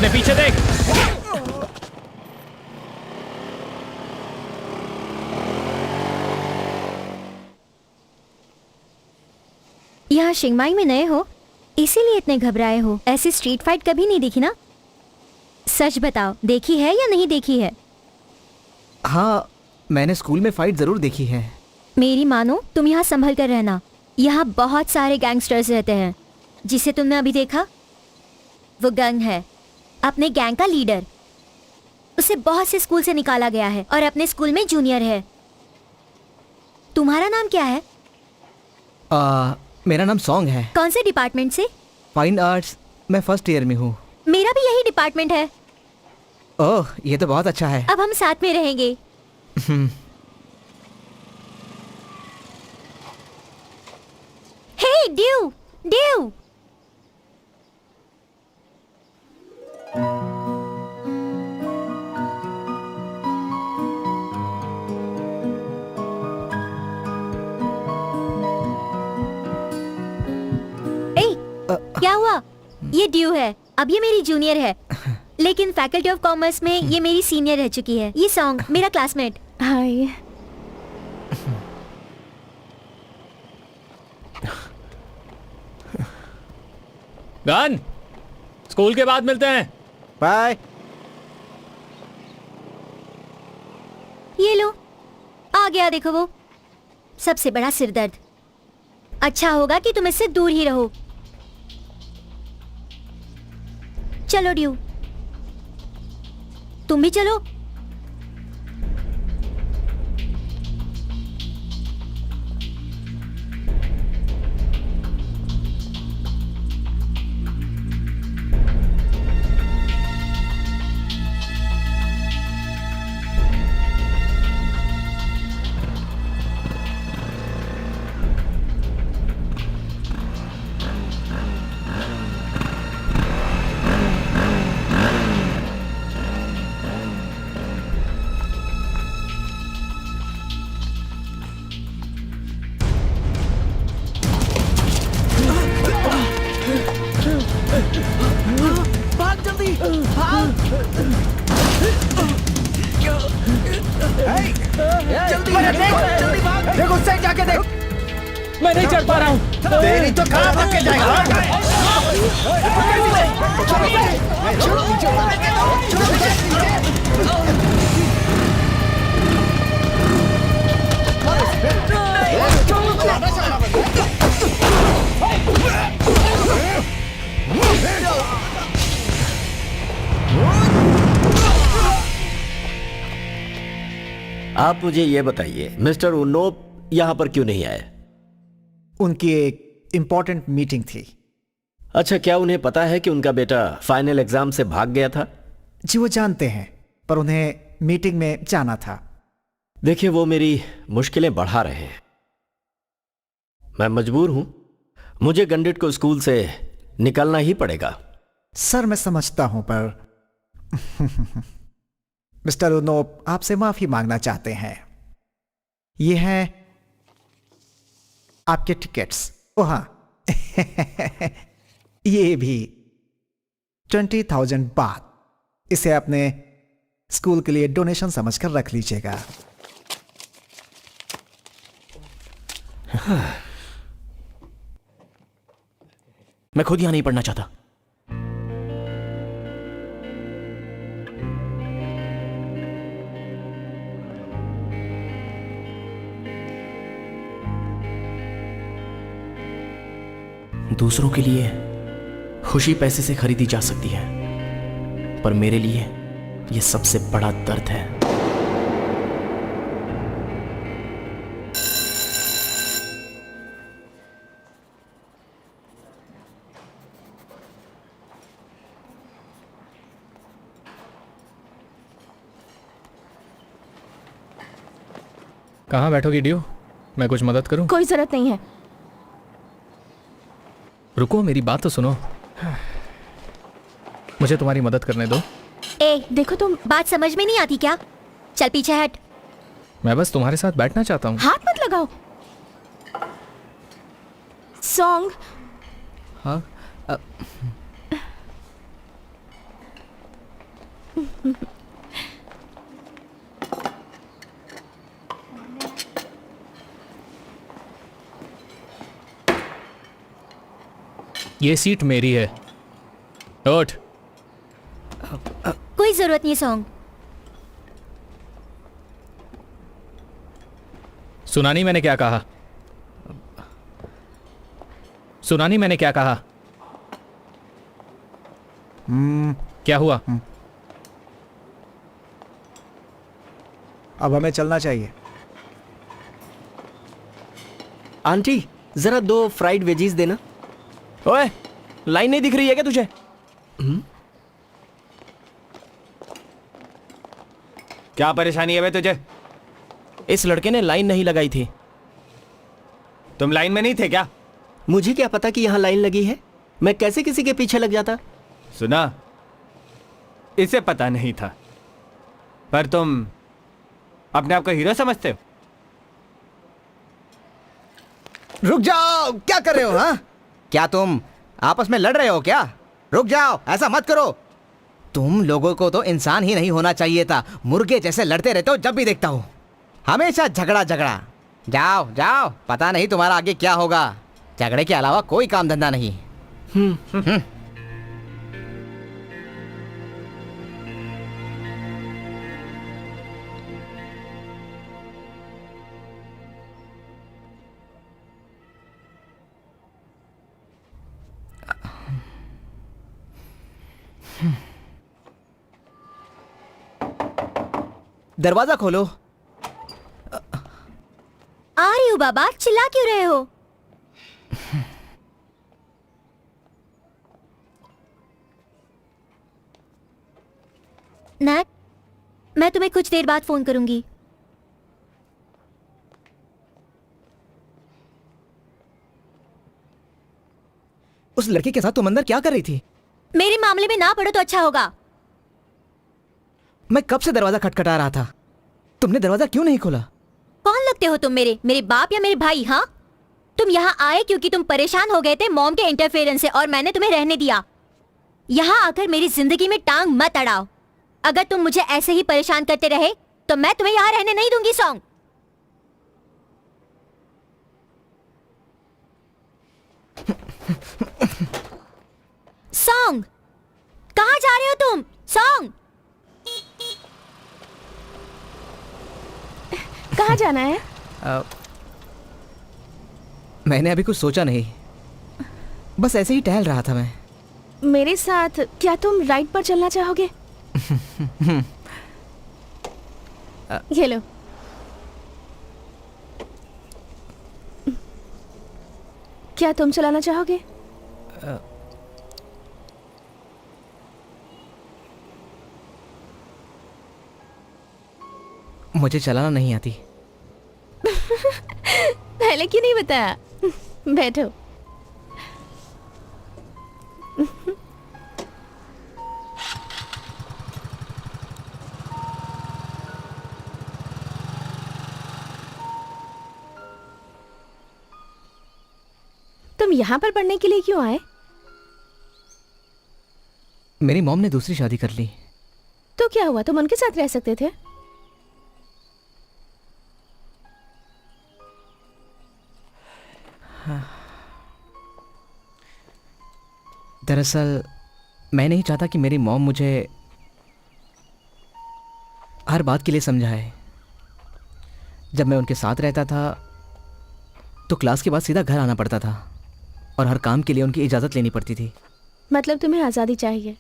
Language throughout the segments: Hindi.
अपने पीछे देख। यहाँ शिंगमाई में नए हो इसीलिए इतने घबराए हो। ऐसी स्ट्रीट फाइट कभी नहीं देखी ना? सच बताओ, देखी है या नहीं देखी है? हाँ, मैंने स्कूल में फाइट जरूर देखी है। मेरी मानो, तुम यहाँ संभल कर रहना। यहाँ बहुत सारे गैंगस्टर्स रहते हैं। जिसे तुमने अभी देखा वो गंग है, अपने गैंग का लीडर। उसे बहुत से स्कूल से निकाला गया है और अपने स्कूल में जूनियर है। तुम्हारा नाम क्या है? मेरा नाम सॉन्ग है। कौन से डिपार्टमेंट से? Fine arts. मैं फर्स्ट ईयर में हूँ। मेरा भी यही डिपार्टमेंट है। ओह, ये तो बहुत अच्छा है। अब हम साथ में रहेंगे। हे ड्यू, ड्यू। क्या हुआ? ये ड्यू है। अब ये मेरी जूनियर है, लेकिन फैकल्टी ऑफ कॉमर्स में ये मेरी सीनियर रह चुकी है। ये सॉन्ग मेरा क्लासमेट। हाय। गन, स्कूल के बाद मिलते हैं। बाय। ये लो, आ गया देखो वो सबसे बड़ा सिरदर्द। अच्छा होगा कि तुम इससे दूर ही रहो। चलो ड्यू, तुम भी चलो। देख, उससे जाके देख। मैं नहीं चढ़ पा रहा हूँ। तेरी तो कहाँ भाग के जाएगा? आप मुझे ये बताइए, मिस्टर उन्नोप यहाँ पर क्यों नहीं आए? उनकी एक इंपॉर्टेंट मीटिंग थी। अच्छा, क्या उन्हें पता है कि उनका बेटा फाइनल एग्जाम से भाग गया था? जी वो जानते हैं, पर उन्हें मीटिंग में जाना था। देखिए, वो मेरी मुश्किलें बढ़ा रहे हैं। मैं मजबूर हूं, मुझे गंडिट को स्कूल से निकलना ही पड़ेगा। सर मैं समझता हूं, पर मिस्टर उन्नोप आपसे माफी मांगना चाहते हैं। ये हैं आपके टिकट्स। ओ हाँ ये भी 20,000 बात। इसे अपने स्कूल के लिए डोनेशन समझकर रख लीजिएगा। मैं खुद यहां नहीं पढ़ना चाहता। दूसरों के लिए खुशी पैसे से खरीदी जा सकती है, पर मेरे लिए यह सबसे बड़ा दर्द है। कहाँ बैठोगी ड्यू? मैं कुछ मदद करूं? कोई जरूरत नहीं है। रुको, मेरी बात तो सुनो। मुझे तुम्हारी मदद करने दो। ए देखो, तुम बात समझ में नहीं आती क्या? चल पीछे हट। मैं बस तुम्हारे साथ बैठना चाहता हूँ। हाथ मत लगाओ। सॉन्ग, हाँ, ये सीट मेरी है, उठ। कोई जरूरत नहीं सॉन्ग। सुना नहीं मैंने क्या कहा? सुना नहीं मैंने क्या कहा? क्या हुआ? अब हमें चलना चाहिए। आंटी जरा 2 फ्राइड वेजीज देना। ओए, लाइन नहीं दिख रही है क्या तुझे? क्या परेशानी है बे तुझे? इस लड़के ने लाइन नहीं लगाई थी। तुम लाइन में नहीं थे क्या? मुझे क्या पता कि यहाँ लाइन लगी है? मैं कैसे किसी के पीछे लग जाता? सुना, इसे पता नहीं था, पर तुम अपने आप को हीरो समझते हो। रुक जाओ, क्या कर रहे हो? हाँ, क्या तुम आपस में लड़ रहे हो क्या? रुक जाओ, ऐसा मत करो। तुम लोगों को तो इंसान ही नहीं होना चाहिए था, मुर्गे जैसे लड़ते रहते हो जब भी देखता हूँ। हमेशा झगड़ा झगड़ा। जाओ जाओ, पता नहीं तुम्हारा आगे क्या होगा। झगड़े के अलावा कोई काम धंधा नहीं। दरवाजा खोलो। आ रही हूँ बाबा, चिल्ला क्यों रहे हो? नैट, मैं तुम्हें कुछ देर बाद फोन करूंगी। उस लड़के के साथ तुम अंदर क्या कर रही थी? मेरे मामले में ना पड़ो तो अच्छा होगा। मैं कब से दरवाजा खटखटा रहा था, तुमने दरवाजा क्यों नहीं खोला? कौन लगते हो तुम मेरे बाप या मेरे भाई? हाँ, तुम यहाँ आए क्योंकि तुम परेशान हो गए थे मॉम के इंटरफेरेंस से, और मैंने तुम्हें रहने दिया। यहाँ आकर मेरी जिंदगी में टांग मत अड़ाओ। अगर तुम मुझे ऐसे ही परेशान करते रहे तो मैं तुम्हें यहाँ रहने नहीं दूंगी। सॉन्ग, सॉन्ग, कहाँ जा रहे हो तुम? सॉन्ग, कहाँ जाना है? मैंने अभी कुछ सोचा नहीं, बस ऐसे ही टहल रहा था मैं। मेरे साथ क्या तुम राइड पर चलना चाहोगे? ये लो। क्या तुम चलाना चाहोगे? मुझे चलाना नहीं आती। पहले क्यों नहीं बताया? बैठो। तुम यहाँ पर पढ़ने के लिए क्यों आए? मेरी मॉम ने दूसरी शादी कर ली। तो क्या हुआ, तुम उनके साथ रह सकते थे। दरअसल मैं नहीं चाहता कि मेरी मॉम मुझे हर बात के लिए समझाए। जब मैं उनके साथ रहता था तो क्लास के बाद सीधा घर आना पड़ता था, और हर काम के लिए उनकी इजाज़त लेनी पड़ती थी। मतलब तुम्हें आज़ादी चाहिए।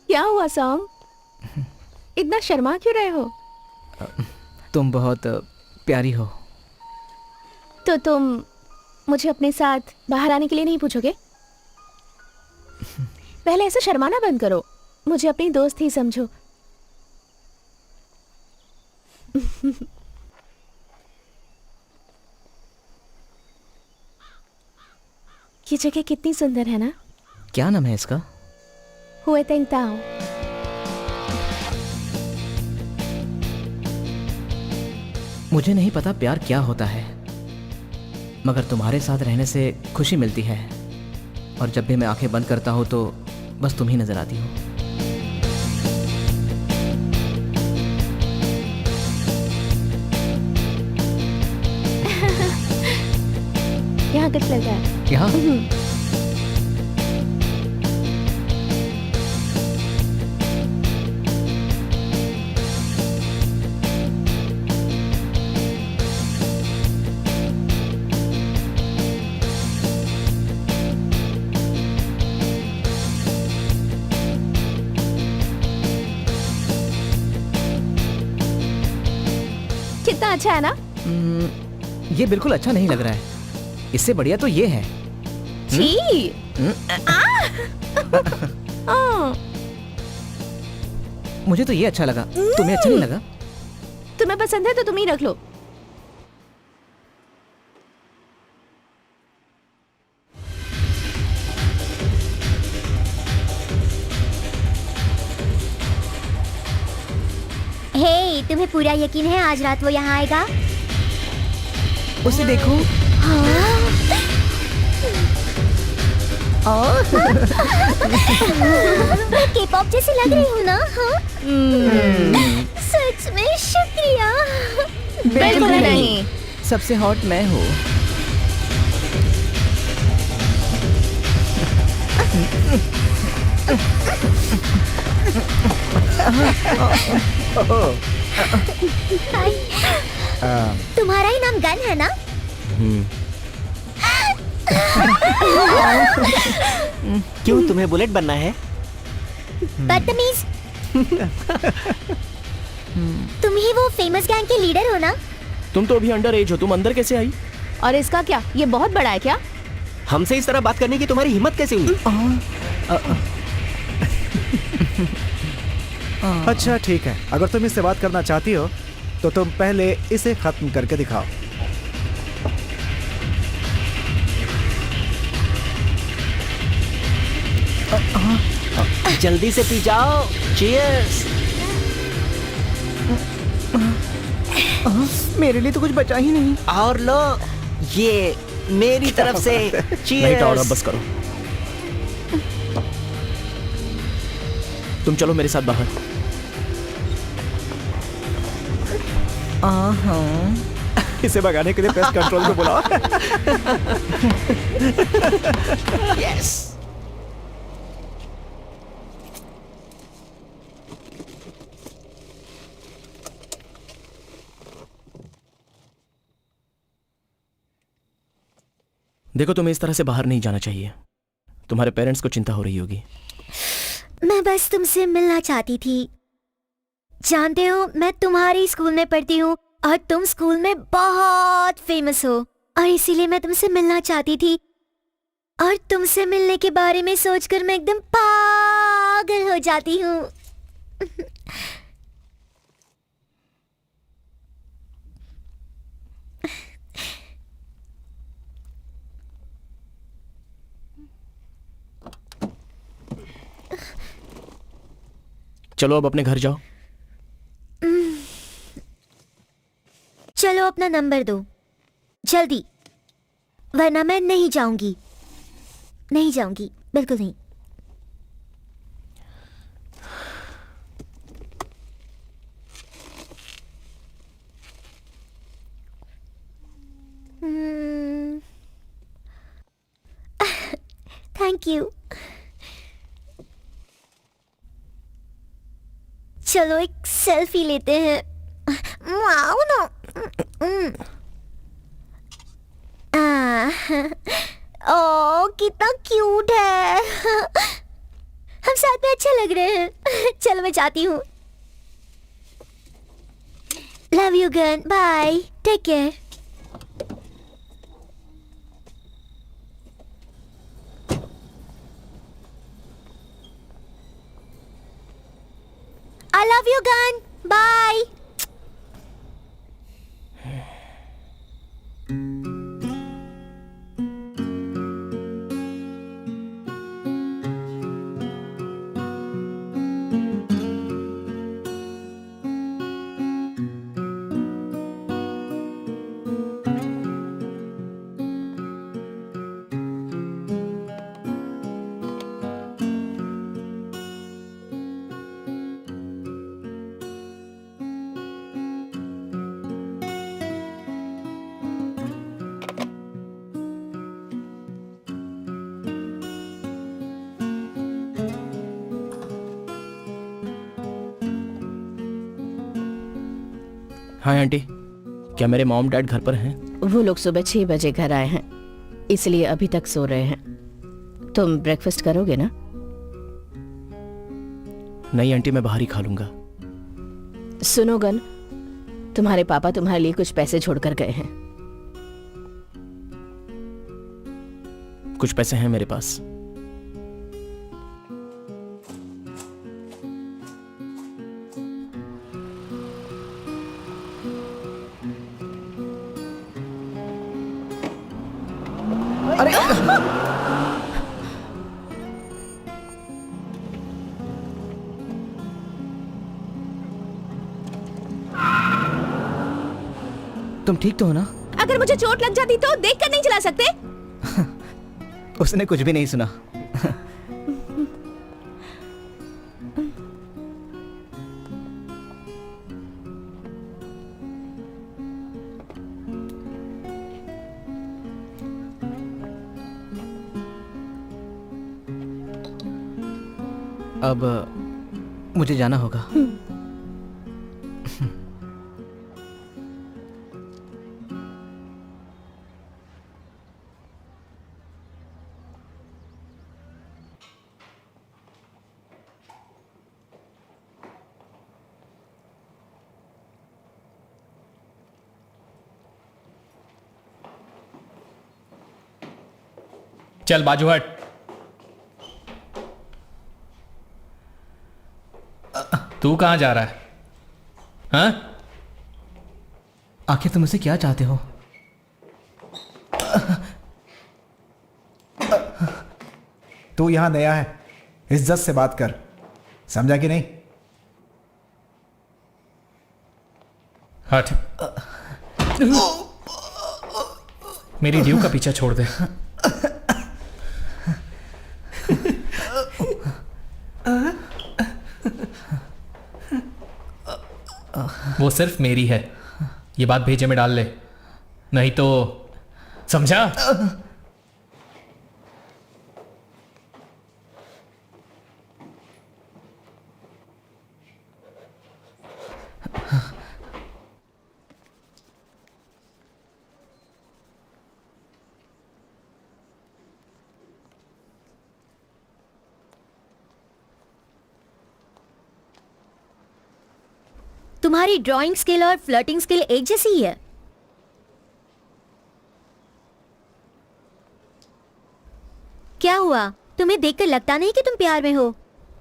क्या हुआ सॉन्ग, इतना शर्मा क्यों रहे हो? तुम बहुत प्यारी हो। तो तुम मुझे अपने साथ बाहर आने के लिए नहीं पूछोगे? पहले ऐसे शर्माना बंद करो, मुझे अपनी दोस्त ही समझो। ये जगह कितनी सुंदर है ना? क्या नाम है इसका? हुए तेंगताओ। मुझे नहीं पता प्यार क्या होता है, मगर तुम्हारे साथ रहने से खुशी मिलती है। और जब भी मैं आंखें बंद करता हूँ तो बस तुम ही नजर आती हो। यहाँ कैसा लग रहा है? यहाँ कितना अच्छा है ना? ये बिल्कुल अच्छा नहीं लग रहा है। इससे बढ़िया तो ये है। छी। मुझे तो ये अच्छा लगा, तुम्हें अच्छा नहीं लगा? तुम्हें पसंद है तो तुम ही रख लो। हे, तुम्हें पूरा यकीन है आज रात वो यहाँ आएगा? उसे देखो। मैं K-pop जैसी लग रही हूँ ना? हाँ? सच में शुक्रिया। बिल्कुल नहीं। सबसे हॉट मैं हूँ। हाय। तुम्हारा ही नाम गन है ना? क्यों, तुम्हें बुलेट बनना है? बदतमीज। तुम ही वो फेमस गैंग के लीडर हो ना? तुम तो अभी अंडर एज हो, तुम अंदर कैसे आई? और इसका क्या? ये बहुत बड़ा है क्या? हमसे इस तरह बात करने की तुम्हारी हिम्मत कैसे हुई? अच्छा ठीक है, अगर तुम इससे बात करना चाहती हो तो तुम पहले इसे खत्म करके दिखाओ। जल्दी से पी जाओ। चीयर्स। मेरे लिए तो कुछ बचा ही नहीं। और लो, ये मेरी तरफ से नहीं तो चीयर्स। बस करो। तुम चलो मेरे साथ बाहर। इसे भगाने के लिए पेस्ट कंट्रोल को बुलाओ। यस। देखो, तुम्हें इस तरह से बाहर नहीं जाना चाहिए। तुम्हारे पेरेंट्स को चिंता हो रही होगी। मैं बस तुमसे मिलना चाहती थी। जानते हो, मैं तुम्हारी स्कूल में पढ़ती हूँ और तुम स्कूल में बहुत फेमस हो, और इसीलिए मैं तुमसे मिलना चाहती थी। और तुमसे मिलने के बारे में सोचकर मैं एकदम पागल हो जाती हूँ। चलो अब अपने घर जाओ। चलो अपना नंबर दो जल्दी, वरना मैं नहीं जाऊंगी। नहीं जाऊंगी, बिल्कुल नहीं। Thank you. चलो एक सेल्फी लेते हैं। Wow no. ओ कितना क्यूट है। हम साथ में अच्छे लग रहे हैं। चलो मैं जाती हूँ। Love you Gun, bye, take care. I love you, Gun. Bye. हाँ आंटी, क्या मेरे मॉम डैड घर पर हैं? वो लोग सुबह 6 बजे घर आए हैं, इसलिए अभी तक सो रहे हैं। तुम ब्रेकफास्ट करोगे ना? नहीं आंटी, मैं बाहर ही खा लूंगा। सुनो गन, तुम्हारे पापा तुम्हारे लिए कुछ पैसे छोड़कर गए हैं। कुछ पैसे हैं मेरे पास। तुम ठीक तो हो ना? अगर मुझे चोट लग जाती तो देखकर नहीं चला सकते? उसने कुछ भी नहीं सुना। अब मुझे जाना होगा। चल बाजू हट। तू कहां जा रहा है? हाँ? आखिर तुम मुझसे क्या चाहते हो? तू यहां नया है, इज्जत से बात कर, समझा कि नहीं? हट। मेरी ड्यू का पीछा छोड़ दे। वो सिर्फ मेरी है, ये बात भेजे में डाल ले, नहीं तो समझा? तुम्हारी ड्राइंग स्किल और फ्लर्टिंग स्किल एक जैसी ही है। क्या हुआ? तुम्हें देखकर लगता नहीं कि तुम प्यार में हो।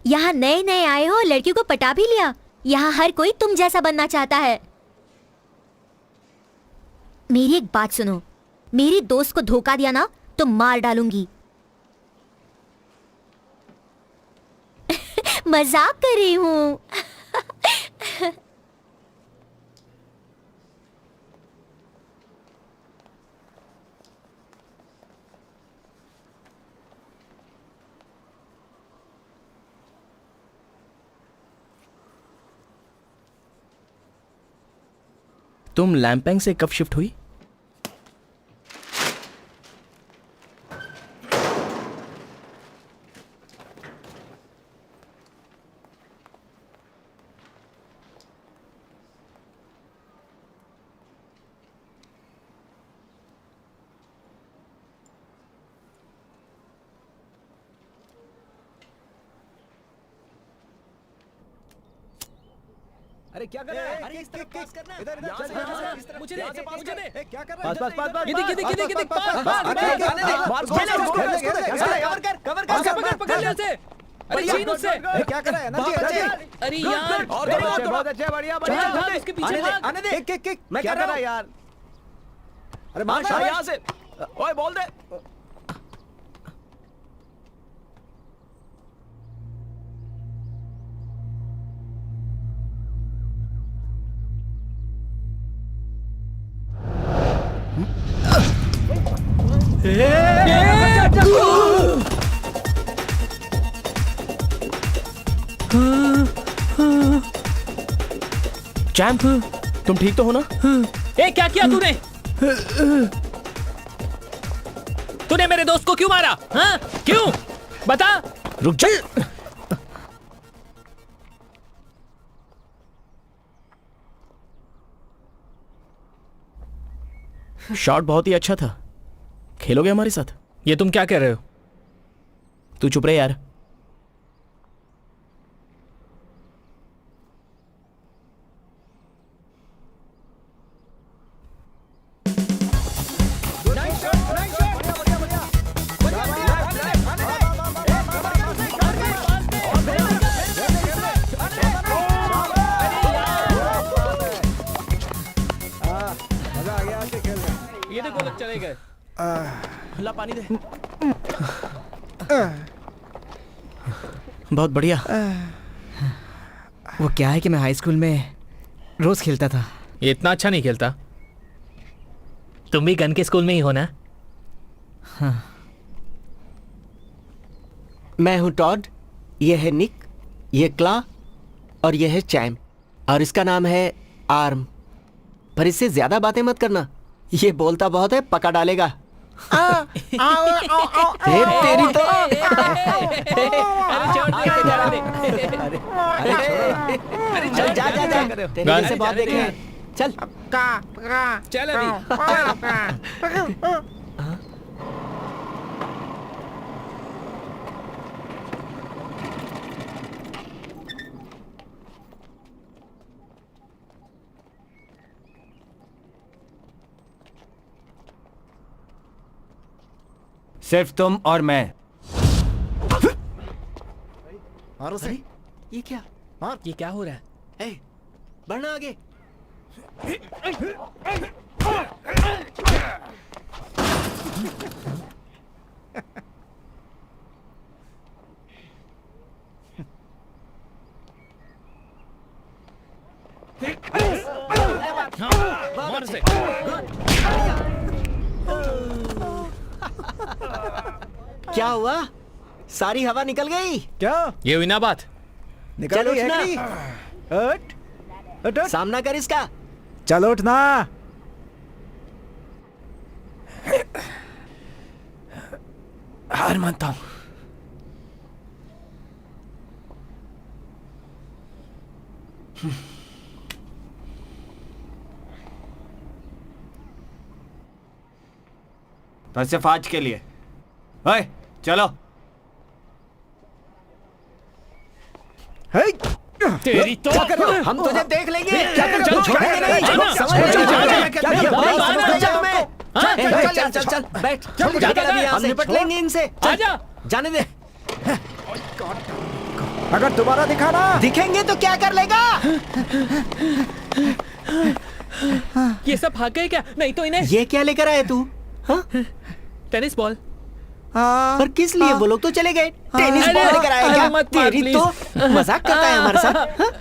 यहाँ नए नए आए हो और लड़कियों को पटा भी लिया। यहाँ हर कोई तुम जैसा बनना चाहता है। मेरी एक बात सुनो, मेरी दोस्त को धोखा दिया ना तो मार डालूंगी। मजाक कर रही हूँ। तुम लैम्पेंग से कब शिफ्ट हुई? अरे क्या कर रहा है? अरे इस तरफ पास करना। इधर इधर चल चल। मुझे दे, मुझे दे। क्या कर रहा है? पास पास पास। गिदी, पकड़ ले उसे। अरे छीन उससे। क्या कर रहा है? अच्छे। अरे यार, बहुत अच्छे, बढ़िया बढ़िया। भाग, उसके पीछे भाग। आने दे। किक मैं क्या कर रहा है यार? अरे मार यहाँ से। ओए बोल दे। चैंप, तुम ठीक तो हो ना? ए, क्या किया तूने? तूने मेरे दोस्त को क्यों मारा? हाँ? क्यों? बता। रुक जा। शॉट बहुत ही अच्छा था। खेलोगे हमारे साथ? ये तुम क्या कह रहे हो? तू चुप रहे यार। ये देखो लोग चले गए। ला पानी दे। बहुत बढ़िया। वो क्या है कि मैं हाई स्कूल में रोज खेलता था। ये इतना अच्छा नहीं खेलता। तुम भी गन के स्कूल में ही हो ना? मैं हूं टॉड, ये है निक, ये क्ला और ये है चैम, और इसका नाम है आर्म। पर इससे ज्यादा बातें मत करना, ये बोलता बहुत है, पका डालेगा। तेरी तो चल जा जा जा, तेरे जैसे बहुत देखे हैं। चल चल अभी। सिर्फ तुम और मैं। और उसे ये क्या? ये क्या हो रहा है? ए, बढ़ना आगे। मार उसे। क्या हुआ? सारी हवा निकल गई क्या ये हुई ना बात। निकल चल गई है उठना। कि नहीं? हट, हट, हट। सामना कर इसका। चल उठना। हार मानता हूं। बस सिर्फ आज के लिए। ओए, चलो। है तेरी तो हम तुझे देख लेंगे। चल, छोड़ेंगे नहीं। चल, समझ चल, नहीं चल, आ रहा है। चल, क्या चल, ये बात चल, समझ चल, हमें? हाँ, चल चल चल चल बैठ। जाकर अभी यहाँ से निपट लेंगे इनसे। चल, आजा। जाने दे। अगर दोबारा दिखाना दिखेंगे तो क्या कर लेगा? ये सब भाग गए क्या? नहीं तो इन्हें ये क्या लेकर आए तू? हाँ? Tennis ball. पर किस लिए? वो लोग तो चले गए। टेनिस अरे, बॉल लेकर आए अरे क्या? मत मार, तेरी प्लीज। तो मजाक करता है हमारे साथ। हाँ?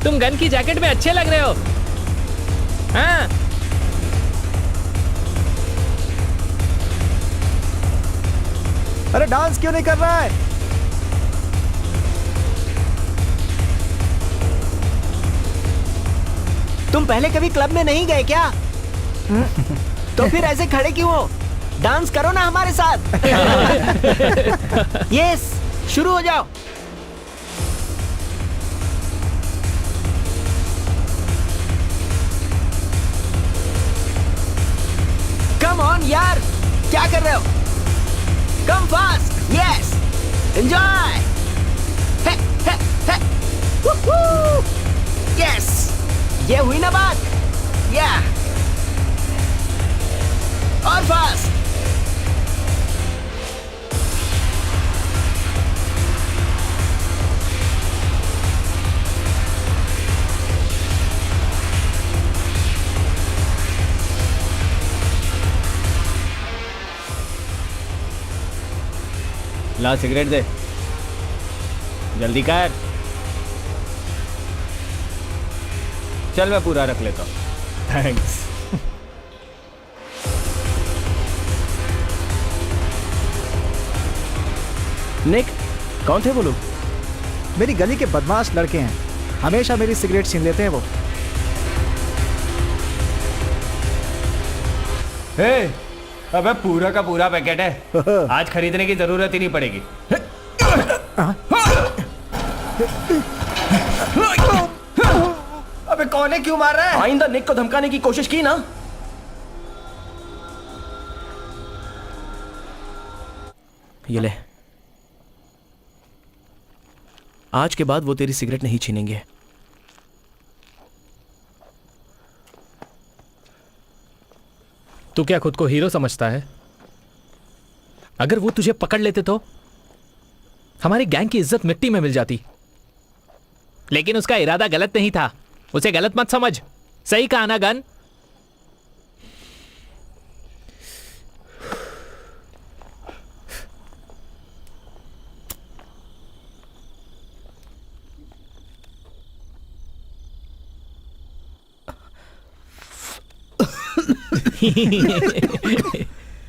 तुम गन की जैकेट में अच्छे लग रहे हो। हाँ अरे डांस क्यों नहीं कर रहा है? तुम पहले कभी क्लब में नहीं गए क्या? तो फिर ऐसे खड़े क्यों हो? डांस करो ना हमारे साथ। यस, शुरू हो जाओ। कम ऑन यार, क्या कर रहे हो? Come fast, yes, enjoy. Yes, ये हुई ना बात? या और फास्ट। ला सिगरेट दे, जल्दी कर। चल मैं पूरा रख लेता हूँ। थैंक्स। निक, कौन थे वो लोग? मेरी गली के बदमाश लड़के हैं, हमेशा मेरी सिगरेट छीन लेते हैं वो। हे, अबे पूरा का पूरा पैकेट है, आज खरीदने की जरूरत ही नहीं पड़ेगी। अबे कौन है, क्यों मार रहा है? आइंदा निक को धमकाने की कोशिश की ना। ये ले, आज के बाद वो तेरी सिगरेट नहीं छीनेंगे। तू क्या खुद को हीरो समझता है? अगर वो तुझे पकड़ लेते तो हमारी गैंग की इज्जत मिट्टी में मिल जाती। लेकिन उसका इरादा गलत नहीं था, उसे गलत मत समझ। सही कहा ना गन?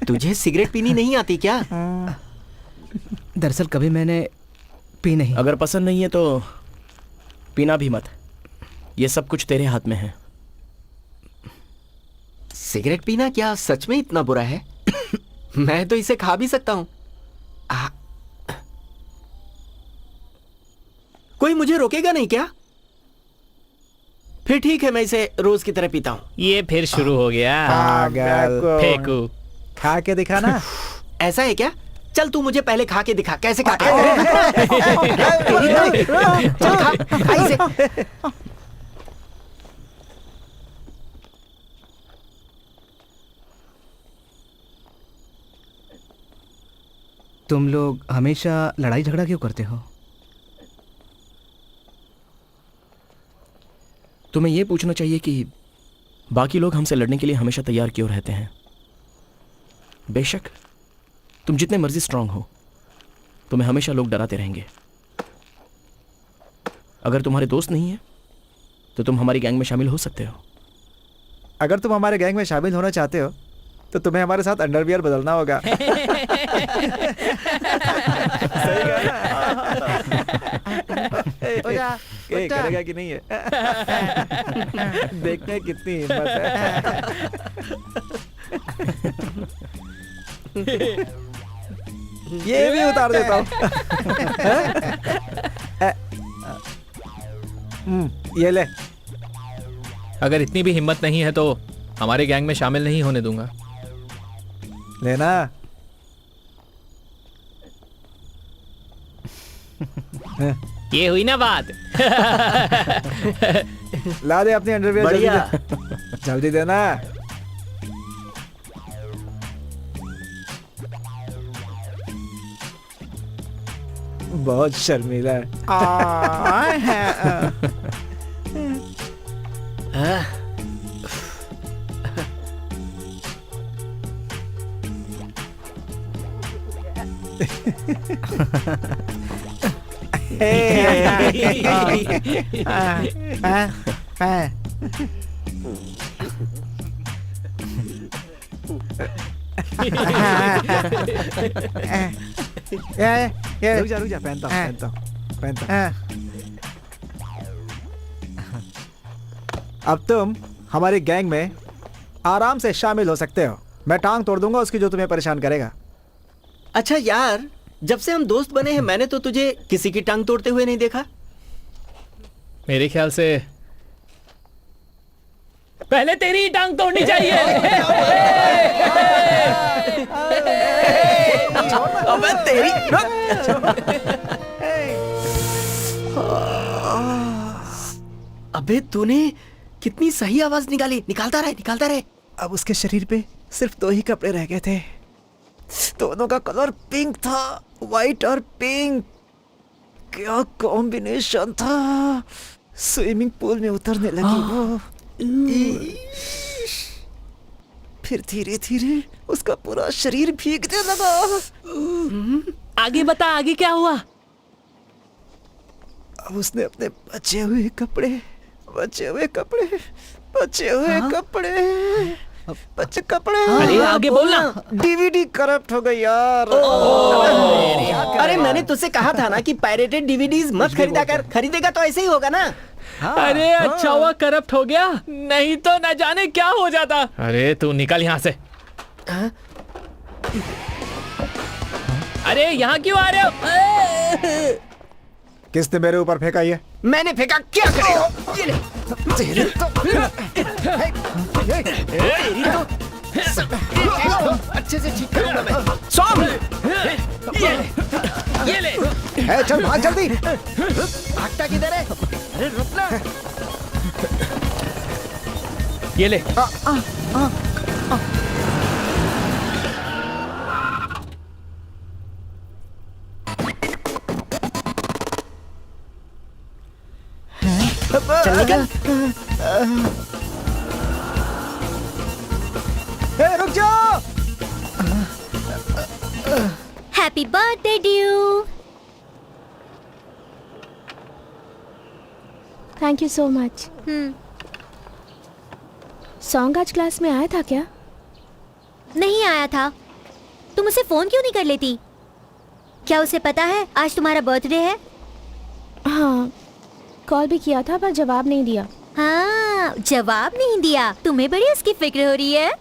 तुझे सिगरेट पीनी नहीं आती क्या? दरअसल कभी मैंने पी नहीं। अगर पसंद नहीं है तो पीना भी मत। ये सब कुछ तेरे हाथ में है। सिगरेट पीना क्या सच में इतना बुरा है? मैं तो इसे खा भी सकता हूं। कोई मुझे रोकेगा नहीं क्या? फिर ठीक है, मैं इसे रोज की तरह पीता हूं। ये फिर शुरू हो गया। पागल। फेंकू। खा के दिखा ना। ऐसा है क्या? चल तू मुझे पहले खा के दिखा, कैसे खाते हैं? चल खा इसे। तुम लोग हमेशा लड़ाई झगड़ा क्यों करते हो? तुम्हें यह पूछना चाहिए कि बाकी लोग हमसे लड़ने के लिए हमेशा तैयार क्यों रहते हैं। बेशक तुम जितने मर्जी स्ट्रांग हो, तुम्हें हमेशा लोग डराते रहेंगे। अगर तुम्हारे दोस्त नहीं है तो तुम हमारी गैंग में शामिल हो सकते हो। अगर तुम हमारे गैंग में शामिल होना चाहते हो तो तुम्हें हमारे साथ अंडरवियर बदलना होगा। सही कहा। करेगा कि नहीं है? देखते हैं कितनी हिम्मत है। ये भी उतार देता हूँ। ये ले। अगर इतनी भी हिम्मत नहीं है तो हमारे गैंग में शामिल नहीं होने दूंगा। लेना। ये हुई ना बात। ला दे अपनी अंडरवियर जल्दी बढ़िया। दे। जल्दी देना। बहुत शर्मीला है। रुक जा पहनता हूँ। अब तुम हमारी गैंग में आराम से शामिल हो सकते हो। मैं टांग तोड़ दूंगा उसकी जो तुम्हें परेशान करेगा। अच्छा यार, जब से हम दोस्त बने हैं मैंने तो तुझे किसी की टांग तोड़ते हुए नहीं देखा। मेरे ख्याल से पहले तेरी ही टांग तोड़नी चाहिए। अबे तेरी अबे तूने कितनी सही आवाज निकाली। निकालता रहे। अब उसके शरीर पे सिर्फ 2 ही कपड़े रह गए थे। दोनों का कलर पिंक था, वाइट और पिंक। क्या कॉम्बिनेशन था। स्विमिंग पूल में उतरने लगी वो। फिर धीरे धीरे उसका पूरा शरीर भीगने लगा। आगे बता, आगे क्या हुआ? अब उसने अपने बचे हुए कपड़े अरे आगे बोलना। डीवीडी करप्ट हो गई यार। अरे मैंने तुझसे कहा था ना कि पायरेटेड डीवीडीज मत खरीदा कर। खरीदेगा तो ऐसे ही होगा ना। अरे अच्छा हुआ करप्ट हो गया, नहीं तो न जाने क्या हो जाता। अरे तू निकल यहाँ से। अरे यहाँ क्यों आ रहे हो? किसने मेरे ऊपर फेंका ये? मैंने फेंका, क्या करेगा? ये ले। तेरी तो अच्छे से ठीक करूंगा मैं। सॉम! ये ले। है, चल भाग जल्दी। भागता किधर है? अरे रुकना। ये ले। चल निकल। रुक जाओ। Happy birthday due. Thank you so much. Song आज क्लास में आया था क्या? नहीं आया था। तुम उसे फोन क्यों नहीं कर लेती? क्या उसे पता है आज तुम्हारा बर्थडे है? हाँ, कॉल भी किया था पर जवाब नहीं दिया। हाँ, जवाब नहीं दिया। तुम्हें बड़ी उसकी फिक्र हो रही है।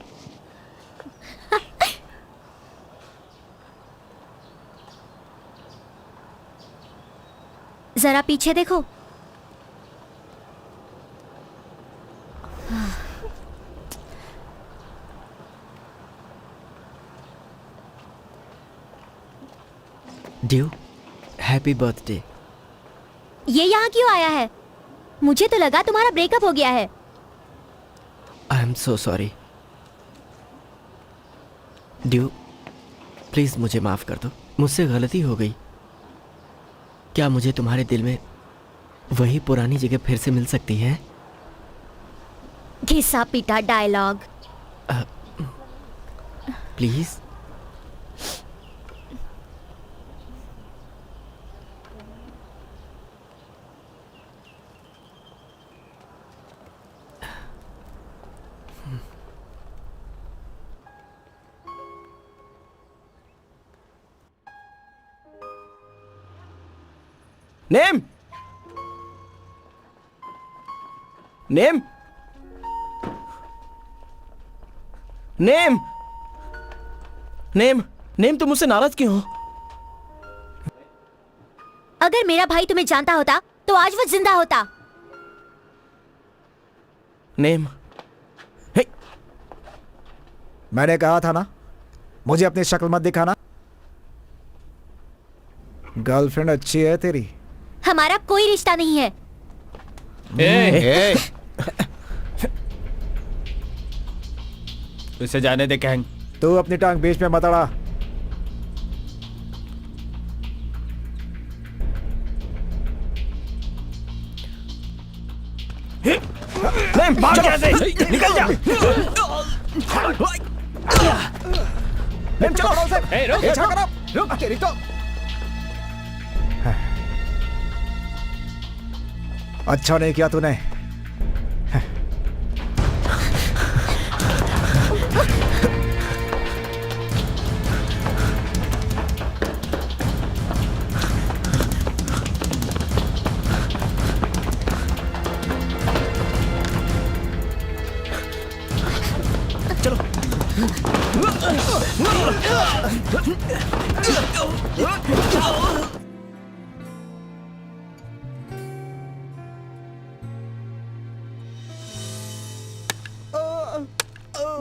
जरा पीछे देखो। Due, happy birthday. ये यहाँ क्यों आया है? मुझे तो लगा तुम्हारा ब्रेकअप हो गया है। I am so sorry. Due, please मुझे माफ कर दो। मुझसे गलती हो गई। क्या मुझे तुम्हारे दिल में वही पुरानी जगह फिर से मिल सकती है? घिसा पिटा डायलॉग। प्लीज। नेम! नेम! नेम! नेम! नेम, तुम मुझसे नाराज क्यों हो? अगर मेरा भाई तुम्हें जानता होता तो आज वो जिंदा होता। नेम! हे! मैंने कहा था ना, मुझे अपनी शक्ल मत दिखाना। गर्लफ्रेंड अच्छी है तेरी। हमारा कोई रिश्ता नहीं है। उसे जाने दे कैंग। तू अपनी टांग बीच में मत अड़ा। नेम, भाग यहाँ से! निकल जा! नेम, चलो से। रुक। पीछा करो। रुक तेरी तो। अच्छा नहीं किया तूने।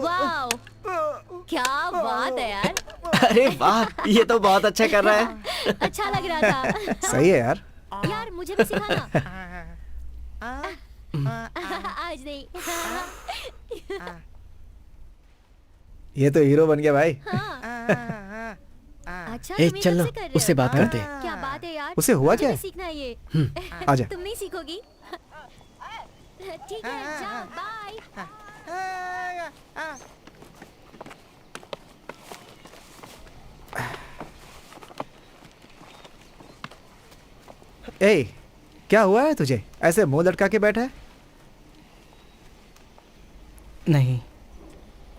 वाओ, क्या बात है यार। अरे वाह, ये तो बहुत अच्छा कर रहा है। अच्छा लग रहा था। सही है यार। यार मुझे भी सिखाना। आज नहीं। ये तो हीरो बन गया भाई। अच्छा ए, तुम ये चल ना, कब से कर रहे हो? उससे बात करते हैं। क्या बात है यार। उसे हुआ मुझे क्या भी है? सीखना है ये। आजा। तुम नहीं सीखोगी? ठीक है, जाओ, बाय। ए, क्या हुआ है तुझे? ऐसे मुंह लटका के बैठा है? नहीं।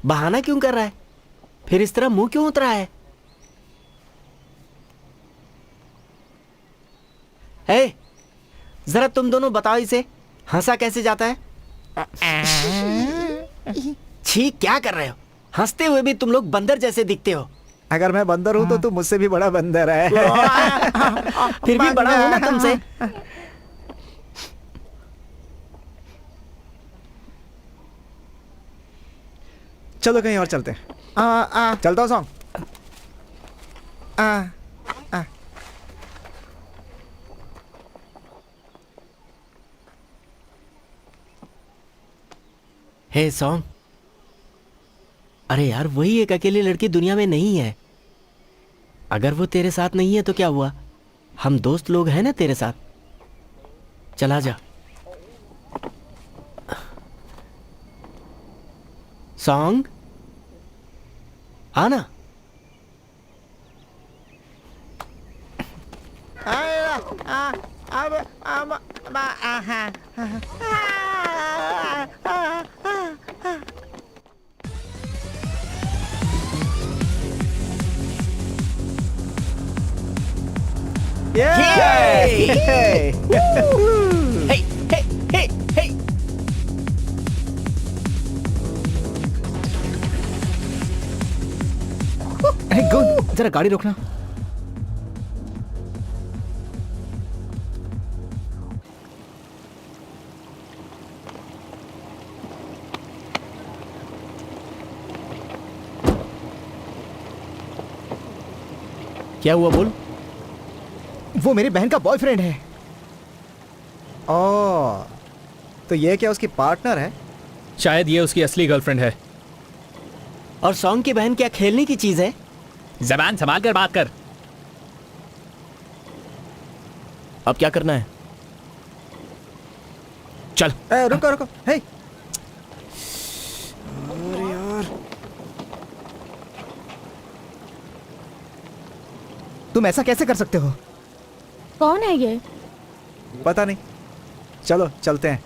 बहाना क्यों कर रहा है? फिर इस तरह मुंह क्यों उतरा है? ए, जरा तुम दोनों बताओ इसे, हंसा कैसे जाता है? छी, क्या कर रहे हो? हंसते हुए भी तुम लोग बंदर जैसे दिखते हो। अगर मैं बंदर हूं तो तू मुझसे भी बड़ा बंदर है। फिर भी बड़ा हूं ना तुमसे। चलो कहीं और चलते हैं। चलता हूँ सॉन्ग। हे सॉन्ग, अरे यार, वही एक अकेली लड़की दुनिया में नहीं है। अगर वो तेरे साथ नहीं है तो क्या हुआ? हम दोस्त लोग हैं ना तेरे साथ। चला जा। सॉन्ग, आना। Yay! हे हे हे हे। अरे गुड, जरा गाड़ी रोकना। क्या हुआ बोल? वो मेरी बहन का बॉयफ्रेंड है। ओह, तो ये क्या उसकी पार्टनर है? शायद ये उसकी असली गर्लफ्रेंड है। और सॉन्ग की बहन क्या खेलने की चीज है? जबान संभाल कर बात कर। अब क्या करना है? चल। ए, रुको रुको, हे। अरे यार, तुम ऐसा कैसे कर सकते हो? कौन है ये? पता नहीं। चलो चलते हैं।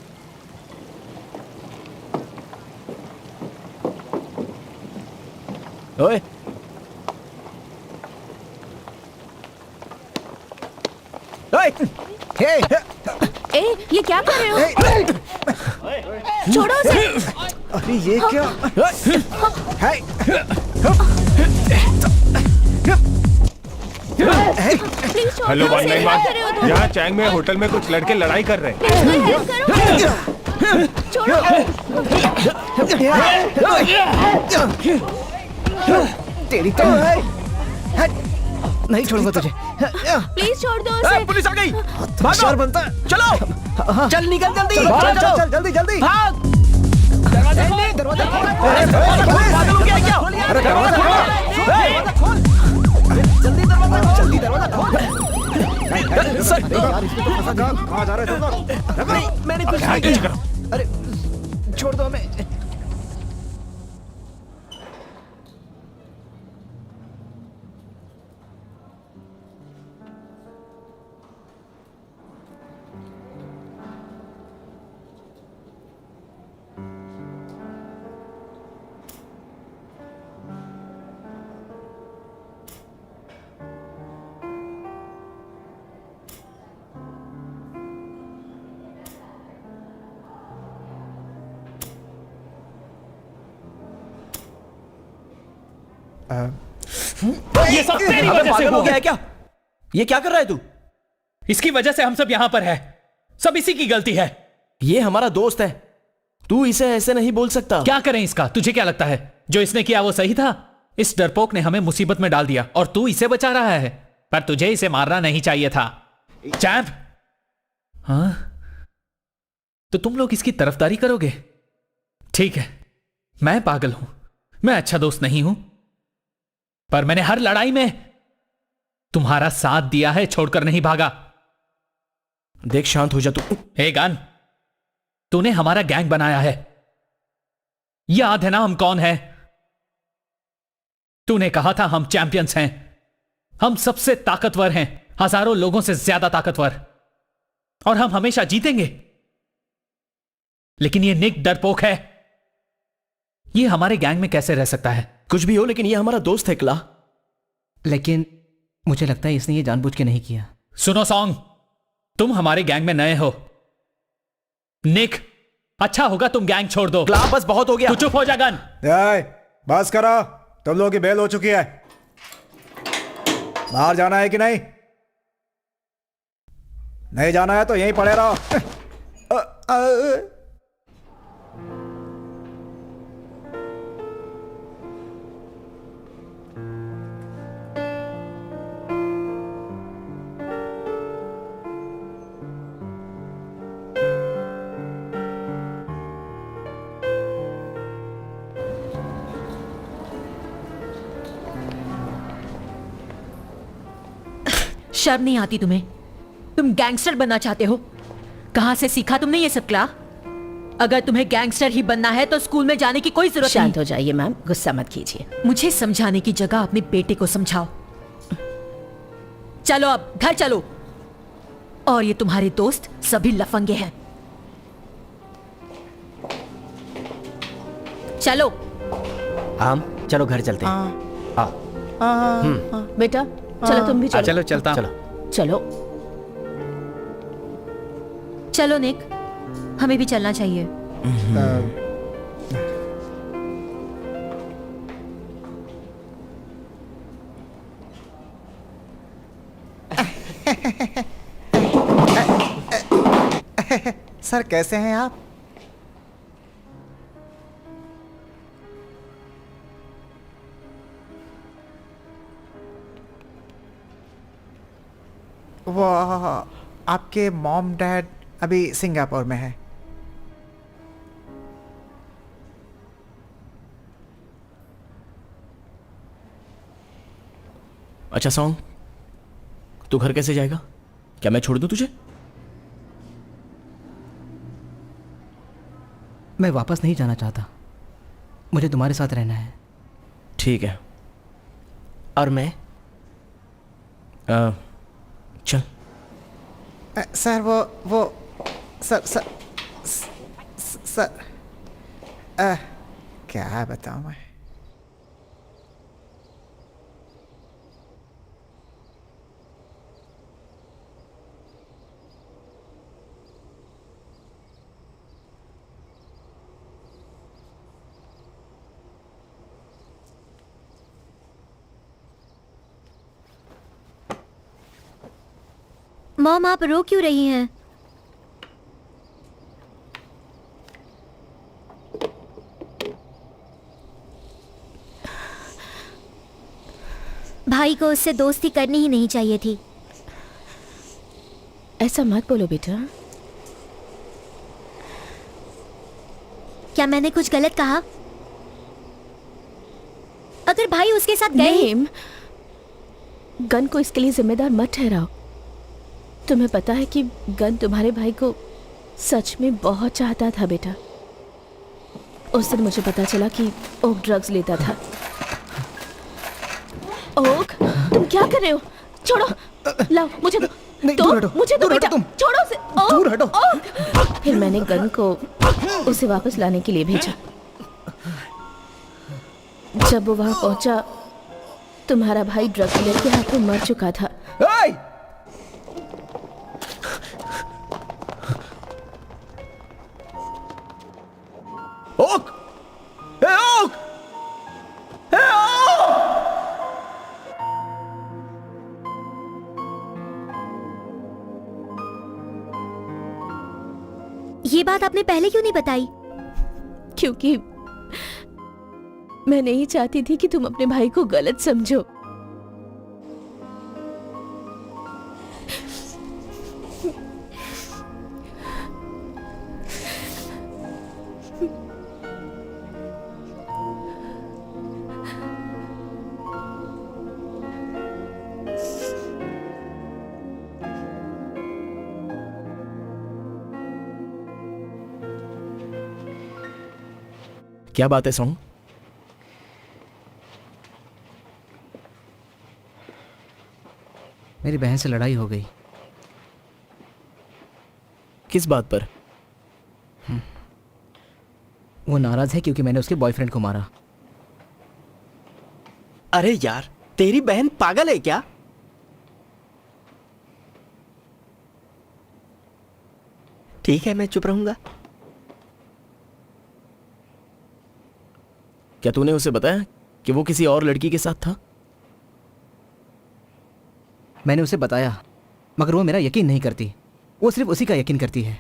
ओए, ओए, हे, ए, ये क्या कर रहे हो? छोड़ो उसे। अरे ये क्या? हे, प्लीज छोड़ो हेलो उसे। 191, क्या कर रहे हो तुम? यहाँ चैंग में होटल में कुछ लड़के लड़ाई कर रहे हैं। प्लीज कोई हेल्प करो। छोड़ो। तेरी तो नहीं छोड़ूंगा तुझे। प्लीज छोड़ दो उसे। पुलिस आ गई। होशियार बनता है। चलो, चल निकल जल्दी। चल चल चल चल, जल्दी जल्दी। भाग। दरवाजा खोल। पागल हो गया क्या? अरे दरवाजा खोलो। जल्दी दरवाजा खोल। यार, इसमें तो फंसा जा। कहाँ जा रहे तुम लोग? मैंने कुछ नहीं किया। अरे छोड़ दो हमें। ये सब तेरी अबे वजह से पागल हो हुआ गया है है। क्या? ये क्या कर रहा है तू? इसकी वजह से हम सब यहां पर है। सब इसी की गलती है। ये हमारा दोस्त है, तू इसे ऐसे नहीं बोल सकता। क्या करें इसका? तुझे क्या लगता है जो इसने किया वो सही था? इस डरपोक ने हमें मुसीबत में डाल दिया और तू इसे बचा रहा है। पर तुझे इसे मारना नहीं चाहिए था। चैंप, हाँ? तो तुम लोग इसकी तरफदारी करोगे? ठीक है, मैं पागल हूं, मैं अच्छा दोस्त नहीं हूं, पर मैंने हर लड़ाई में तुम्हारा साथ दिया है, छोड़कर नहीं भागा। देख शांत हो जा तू। हे गन, तूने हमारा गैंग बनाया है, याद है ना हम कौन है? तूने कहा था हम चैंपियंस हैं, हम सबसे ताकतवर हैं, हजारों लोगों से ज्यादा ताकतवर, और हम हमेशा जीतेंगे। लेकिन ये निक डरपोक है, ये हमारे गैंग में कैसे रह सकता है? कुछ भी हो, लेकिन ये हमारा दोस्त है क्ला। लेकिन मुझे लगता है इसने ये जानबूझ के नहीं किया। सुनो सॉन्ग, तुम हमारे गैंग में नए हो। निक, अच्छा होगा तुम गैंग छोड़ दो। क्ला बस बहुत हो गया। तू चुप हो जा गन। बस करो, तुम लोगों की बेल हो चुकी है। बाहर जाना है कि नहीं? नहीं जाना है तो यहीं पड़े रहो। शर्म नहीं आती तुम्हें? तुम गैंगस्टर बनना चाहते हो? कहां से सीखा तुमने ये सब क्ला? अगर तुम्हें गैंगस्टर ही बनना है तो स्कूल में जाने की कोई जरूरत नहीं। शांत हो जाइए मैम, गुस्सा मत कीजिए। मुझे समझाने की जगह अपने बेटे को समझाओ। चलो अब घर चलो। और ये तुम्हारे दोस्त सभी लफंगे हैं। चलो। हम चलो घर चलते हैं। बेटा चलो, तुम भी चलो। चलो चलता हूं। चलो। चलो निक, हमें भी चलना चाहिए। सर कैसे हैं आप? वो आपके मॉम डैड अभी सिंगापुर में है। अच्छा सॉन्ग, तू घर कैसे जाएगा? क्या मैं छोड़ दूं तुझे? मैं वापस नहीं जाना चाहता, मुझे तुम्हारे साथ रहना है। ठीक है। और मैं चल। सर वो सर क्या बताऊं मैं? मॉम, आप रो क्यों रही हैं? भाई को उससे दोस्ती करनी ही नहीं चाहिए थी। ऐसा मत बोलो बेटा। क्या मैंने कुछ गलत कहा? अगर भाई उसके साथ गए। नहीं, गन को इसके लिए जिम्मेदार मत ठहराओ। तुम्हें पता है कि गन तुम्हारे भाई को सच में बहुत चाहता था बेटा। उस दिन मुझे पता चला कि ओक ड्रग्स लेता था। ओक, तुम क्या कर रहे हो? छोड़ो, लाओ मुझे दो। नहीं, दो, दूर हटो, मुझे दो दूर बेटा। हटो तुम। छोड़ो उसे। ओक, दूर हटो। ओक। फिर मैंने गन को उसे वापस लाने के लिए भेजा। जब वो वहां पहुंचा, तुम्हारा भाई ड्रग डीलर के हाथों मर चुका था। ओक! ए ओक! ए ओक! बात आपने पहले क्यों नहीं बताई? क्योंकि मैं नहीं चाहती थी कि तुम अपने भाई को गलत समझो। क्या बात है सॉन्ग? मेरी बहन से लड़ाई हो गई। किस बात पर? वो नाराज है क्योंकि मैंने उसके बॉयफ्रेंड को मारा। अरे यार, तेरी बहन पागल है क्या? ठीक है, मैं चुप रहूंगा। क्या तूने उसे बताया कि वो किसी और लड़की के साथ था? मैंने उसे बताया, मगर वो मेरा यकीन नहीं करती। वो सिर्फ उसी का यकीन करती है।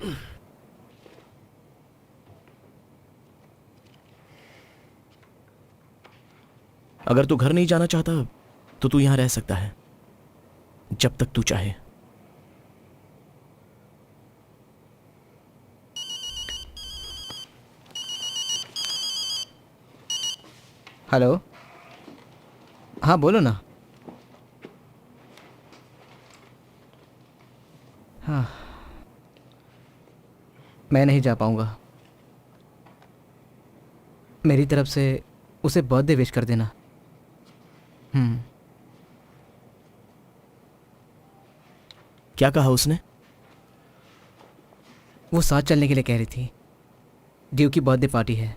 अगर तू घर नहीं जाना चाहता तो तू यहां रह सकता है, जब तक तू चाहे। हेलो, हाँ बोलो ना। हाँ, मैं नहीं जा पाऊंगा। मेरी तरफ से उसे बर्थडे विश कर देना। क्या कहा उसने? वो साथ चलने के लिए कह रही थी। ड्यू की बर्थडे पार्टी है।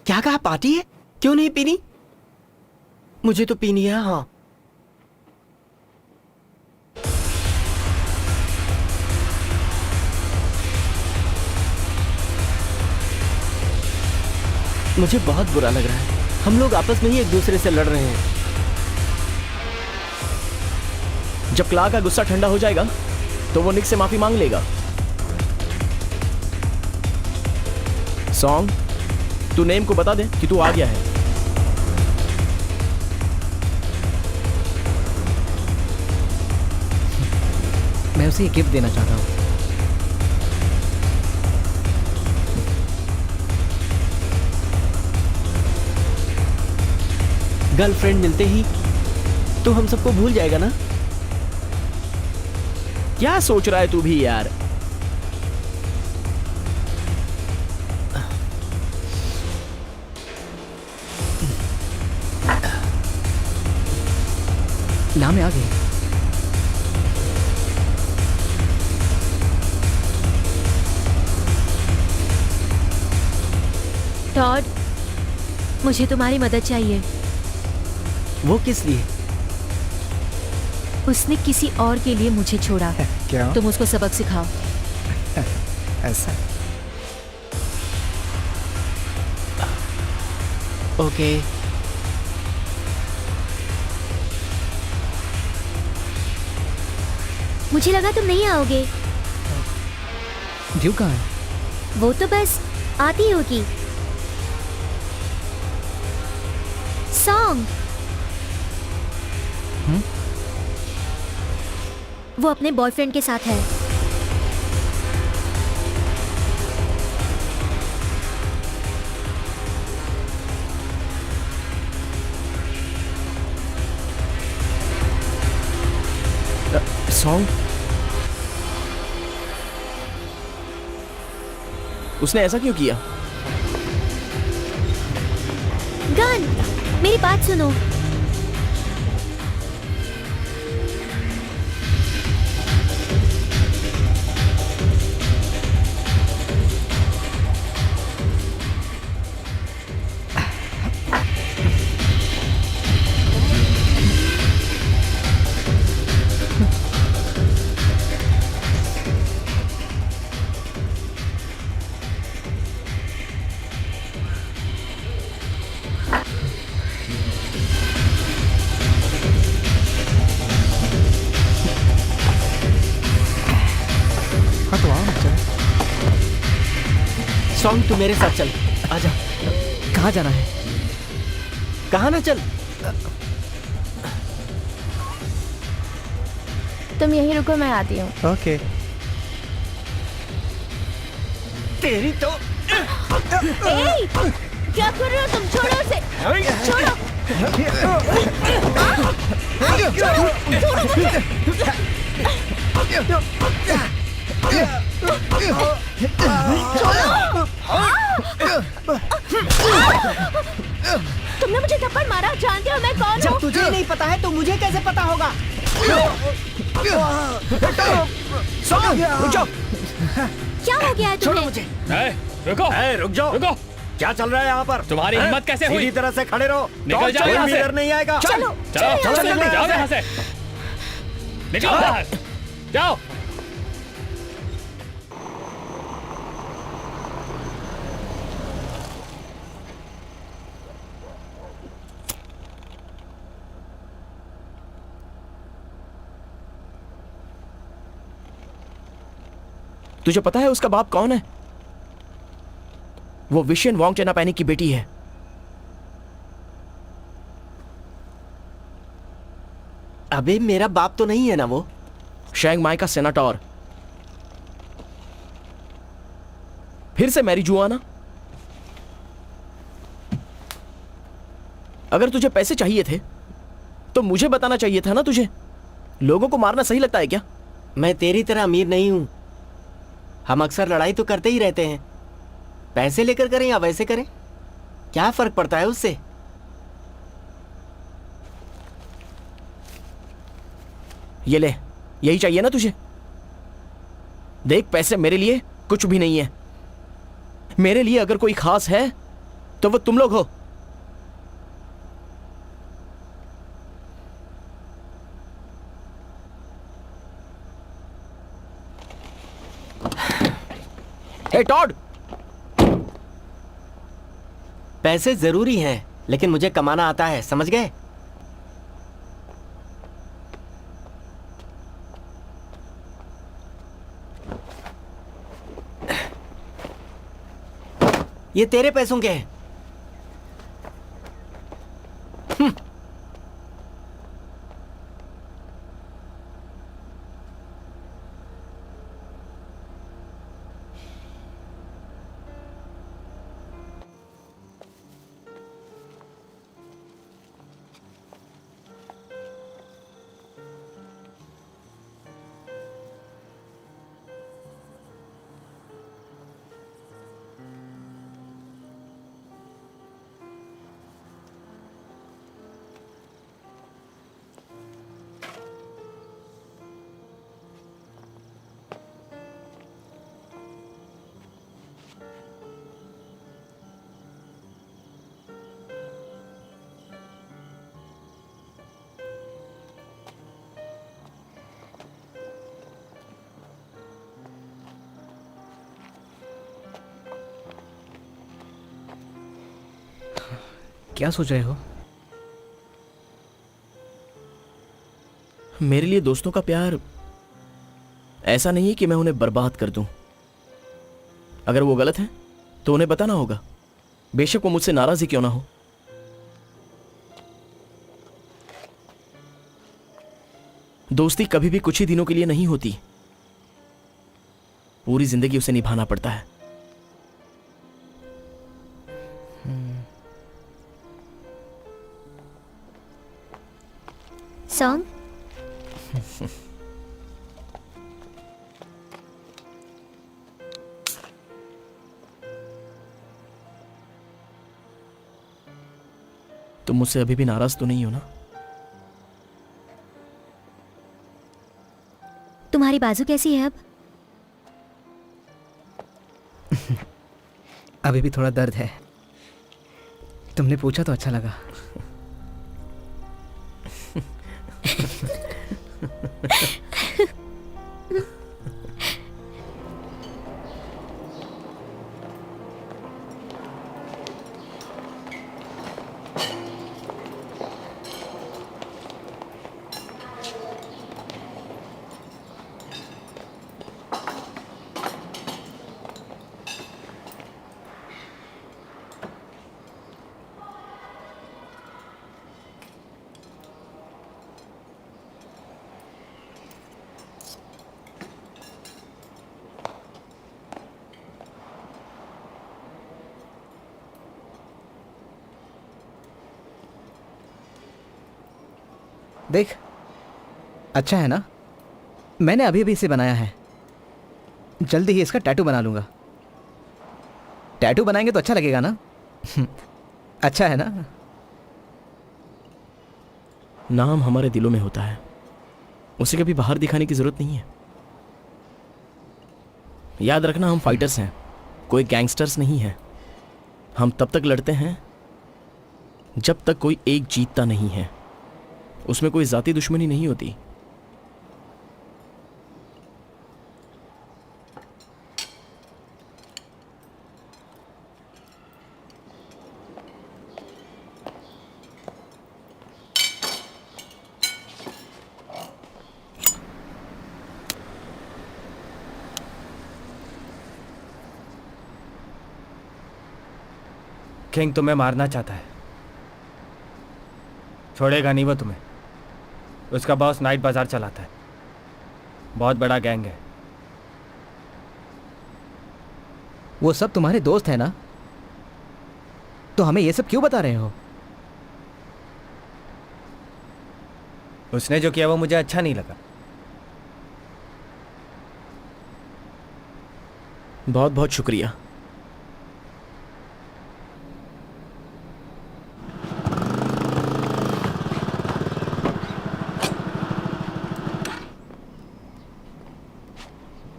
क्या कहा? पार्टी है? क्यों नहीं पीनी? मुझे तो पीनी है। हाँ, मुझे बहुत बुरा लग रहा है। हम लोग आपस में ही एक दूसरे से लड़ रहे हैं। जब क्ला का गुस्सा ठंडा हो जाएगा तो वो निक से माफी मांग लेगा। सॉन्ग, तू नेम को बता दे कि तू आ गया है। मैं उसे ये गिफ्ट देना चाहता हूँ। गर्लफ्रेंड मिलते ही तो हम सबको भूल जाएगा ना? क्या सोच रहा है तू भी यार? ना मैं आ गई। टॉड, मुझे तुम्हारी मदद चाहिए। वो किस लिए? उसने किसी और के लिए मुझे छोड़ा। क्या? तुम उसको सबक सिखाओ। ऐसा? ओके। मुझे लगा तुम नहीं आओगे। ड्यू कहाँ है? वो तो बस आती होगी। सॉन्ग, वो अपने बॉयफ्रेंड के साथ है। सॉन्ग, उसने ऐसा क्यों किया? गन, मेरी बात सुनो। सॉन्ग तू मेरे साथ चल, आजा। कहाँ जाना है? कहाँ ना चल? तुम यहीं रुको, मैं आती हूँ। ओके। तेरी तो क्या कर रहे हो तुम? छोड़ो उसे, छोड़ो। तुमने मुझे थप्पड़ मारा, जानते हो मैं कौन हूँ? जब तुझे नहीं पता है तो मुझे कैसे पता होगा? रुक जाओ। क्या हो गया है तुम्हें? रुको, रुक जाओ। रुको। क्या चल रहा है यहाँ पर? तुम्हारी हिम्मत कैसे हुई? सीधी तरह से खड़े रहो। निकल जाओ यहाँ से। इधर नहीं आएगा। चलो, चलो जल्दी जाओ यहाँ से। निकलो बाहर, जाओ। तुझे पता है उसका बाप कौन है? वो विशियन वोंग चेनापैनी की बेटी है। अबे मेरा बाप तो नहीं है ना वो? शैंग माई का सेनाटोर। फिर से मैरी जुआना। अगर तुझे पैसे चाहिए थे तो मुझे बताना चाहिए था ना तुझे। लोगों को मारना सही लगता है क्या? मैं तेरी तरह अमीर नहीं हूं। हम अक्सर लड़ाई तो करते ही रहते हैं। पैसे लेकर करें या वैसे करें, क्या फर्क पड़ता है उससे? ये ले, यही चाहिए ना तुझे? देख, पैसे मेरे लिए कुछ भी नहीं है। मेरे लिए अगर कोई खास है तो वो तुम लोग हो। हे टॉड, पैसे जरूरी हैं, लेकिन मुझे कमाना आता है, समझ गए? ये तेरे पैसों के हैं। क्या सोच रहे हो? मेरे लिए दोस्तों का प्यार ऐसा नहीं है कि मैं उन्हें बर्बाद कर दूं। अगर वो गलत है तो उन्हें बताना होगा, बेशक वो मुझसे नाराज ही क्यों ना हो। दोस्ती कभी भी कुछ ही दिनों के लिए नहीं होती, पूरी जिंदगी उसे निभाना पड़ता है। सॉन्ग तुम मुझसे अभी भी नाराज तो नहीं हो ना? तुम्हारी बाजू कैसी है अब? अभी भी थोड़ा दर्द है। तुमने पूछा तो अच्छा लगा। देख, अच्छा है ना? मैंने अभी अभी इसे बनाया है, जल्दी ही इसका टैटू बना लूंगा। टैटू बनाएंगे तो अच्छा लगेगा ना? अच्छा है ना? नाम हमारे दिलों में होता है, उसे कभी बाहर दिखाने की जरूरत नहीं है। याद रखना, हम फाइटर्स हैं, कोई गैंगस्टर्स नहीं हैं। हम तब तक लड़ते हैं जब तक कोई एक जीतता नहीं है। उसमें कोई जाती दुश्मनी नहीं होती। किंग तुम्हें मारना चाहता है, छोड़ेगा नहीं वो तुम्हें। उसका बॉस नाइट बाजार चलाता है, बहुत बड़ा गैंग है। वो सब तुम्हारे दोस्त हैं ना? तो हमें ये सब क्यों बता रहे हो? उसने जो किया वो मुझे अच्छा नहीं लगा। बहुत बहुत शुक्रिया।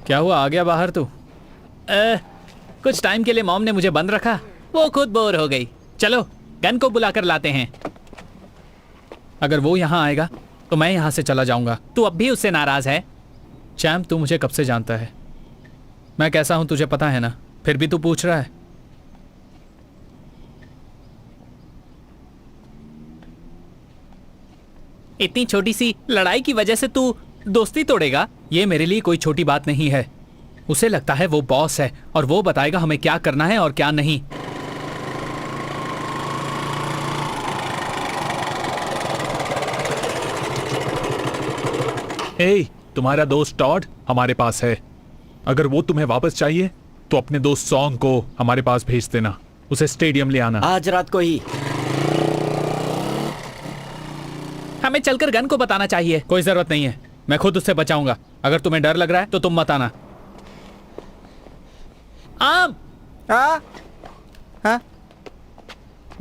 क्या हुआ, आ गया बाहर तू? कुछ टाइम के लिए मॉम ने मुझे बंद रखा, वो खुद बोर हो गई। चलो गन को बुलाकर लाते हैं। अगर वो यहाँ आएगा तो मैं यहाँ से चला जाऊंगा। तू अब भी उससे नाराज है? चैम, तू मुझे कब से जानता है, मैं कैसा हूं तुझे पता है ना, फिर भी तू पूछ रहा है। इतनी छोटी सी लड़ाई की वजह से तू दोस्ती तोड़ेगा? ये मेरे लिए कोई छोटी बात नहीं है। उसे लगता है वो बॉस है और वो बताएगा हमें क्या करना है और क्या नहीं। ए, तुम्हारा दोस्त टॉड हमारे पास है। अगर वो तुम्हें वापस चाहिए तो अपने दोस्त सॉन्ग को हमारे पास भेज देना, उसे स्टेडियम ले आना। आज रात को ही। हमें चलकर गन को बताना चाहिए। कोई जरूरत नहीं है, मैं खुद उससे बचाऊंगा। अगर तुम्हें डर लग रहा है तो तुम मत आना। आम,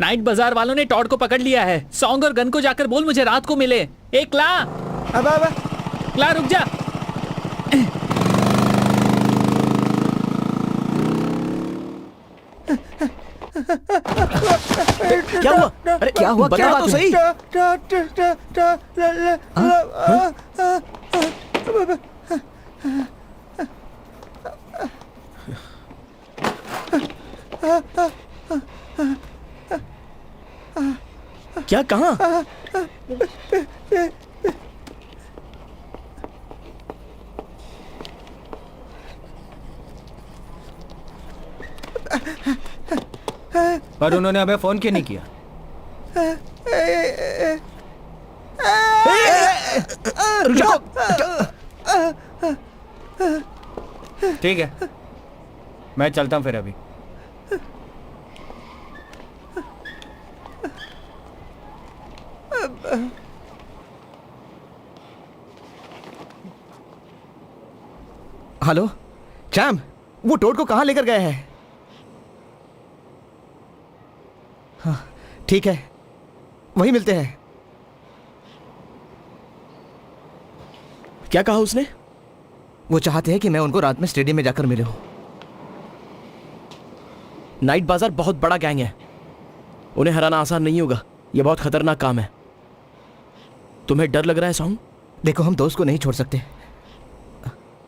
नाइट बाजार वालों ने टॉड को पकड़ लिया है। सॉन्ग और गन को जाकर बोल मुझे रात को मिले। एक क्ला रुक जा। क्या हुआ? अरे क्या हुआ? बता बता तो सही। क्या, कहाँ? पर उन्होंने हमें फोन क्यों नहीं किया? ठीक है, मैं चलता हूं फिर अभी। हेलो चैम, वो टोड को कहाँ लेकर गए हैं? हाँ ठीक है, वहीं मिलते हैं। क्या कहा उसने? वो चाहते हैं कि मैं उनको रात में स्टेडियम में जाकर मिलूं। नाइट बाजार बहुत बड़ा गैंग है, उन्हें हराना आसान नहीं होगा। यह बहुत खतरनाक काम है। तुम्हें डर लग रहा है सॉन्ग? देखो, हम दोस्त को नहीं छोड़ सकते,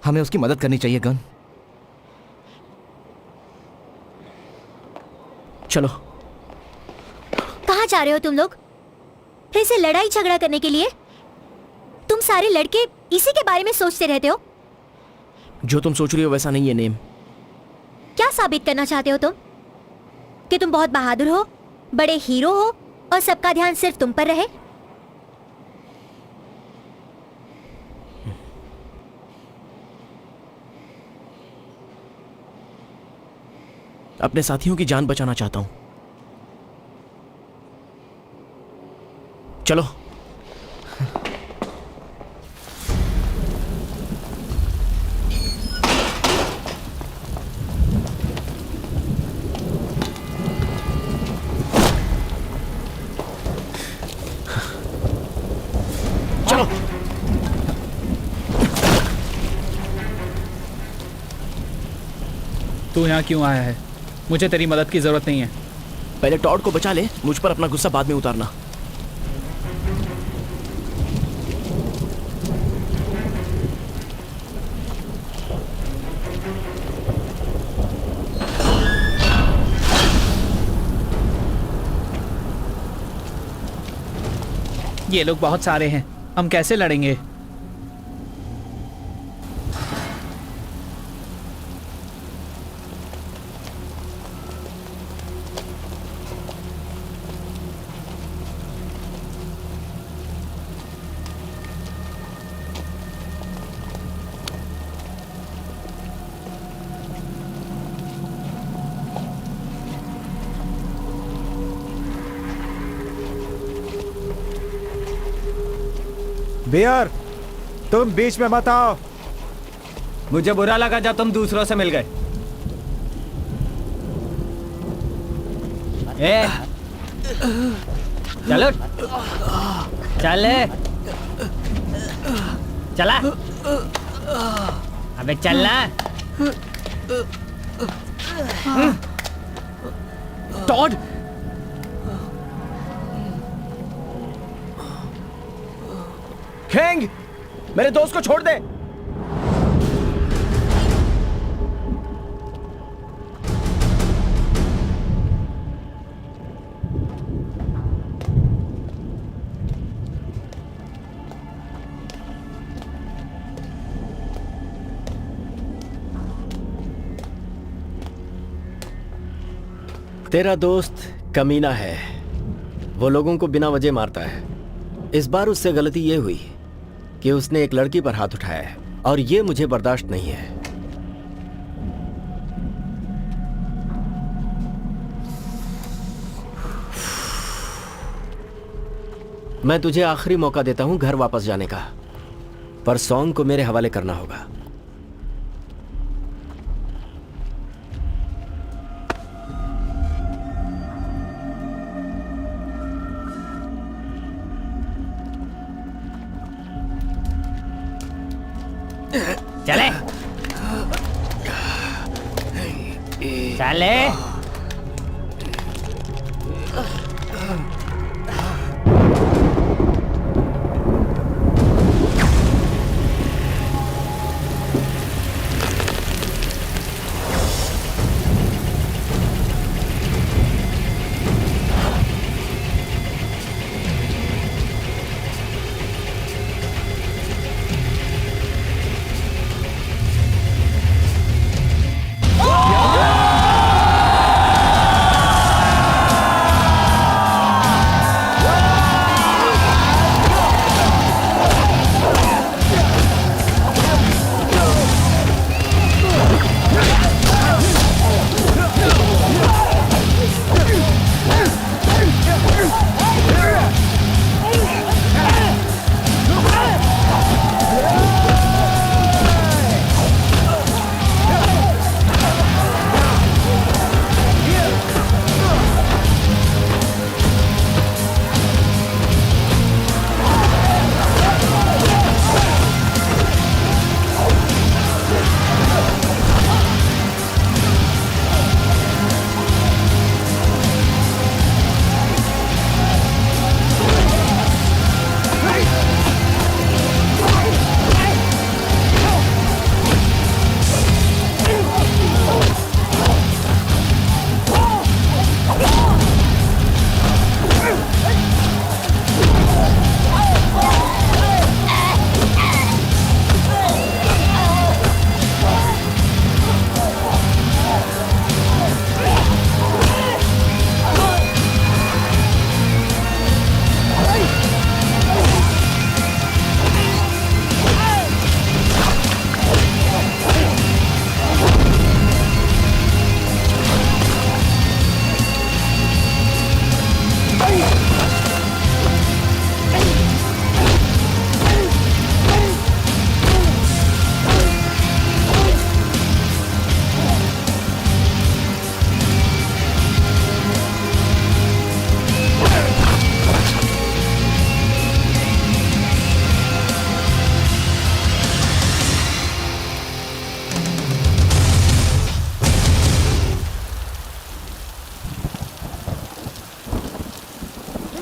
हमें उसकी मदद करनी चाहिए। गन, चलो। कहाँ जा रहे हो तुम लोग? फिर से लड़ाई झगड़ा करने के लिए? तुम सारे लड़के इसी के बारे में सोचते रहते हो। जो तुम सोच रही हो वैसा नहीं है नेम। क्या साबित करना चाहते हो तुम? कि तुम बहुत बहादुर हो, बड़े हीरो हो और सबका ध्यान सिर्फ तुम पर रहे? अपने साथियों की जान बचाना चाहता हूं। चलो। तू यहाँ क्यों आया है? मुझे तेरी मदद की जरूरत नहीं है। पहले टॉड को बचा ले, मुझ पर अपना गुस्सा बाद में उतारना। ये लोग बहुत सारे हैं, हम कैसे लड़ेंगे? बियर, तुम बीच में मत आओ। मुझे बुरा लगा जब तुम दूसरों से मिल गए। ए, चलो, चले, चला, अबे चलना। टॉड, खेंग, मेरे दोस्त को छोड़ दे। तेरा दोस्त कमीना है, वो लोगों को बिना वजह मारता है। इस बार उससे गलती ये हुई कि उसने एक लड़की पर हाथ उठाया है और ये मुझे बर्दाश्त नहीं है। मैं तुझे आखिरी मौका देता हूं घर वापस जाने का, पर सॉन्ग को मेरे हवाले करना होगा। चले, चले।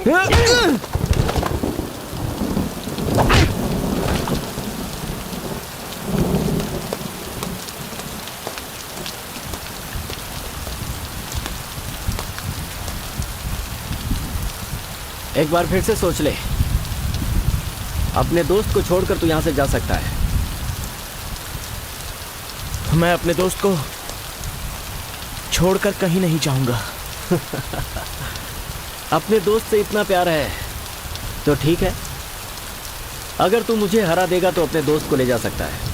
एक बार फिर से सोच ले, अपने दोस्त को छोड़कर तू यहां से जा सकता है। मैं अपने दोस्त को छोड़कर कहीं नहीं जाऊंगा। अपने दोस्त से इतना प्यार है तो ठीक है, अगर तू मुझे हरा देगा तो अपने दोस्त को ले जा सकता है।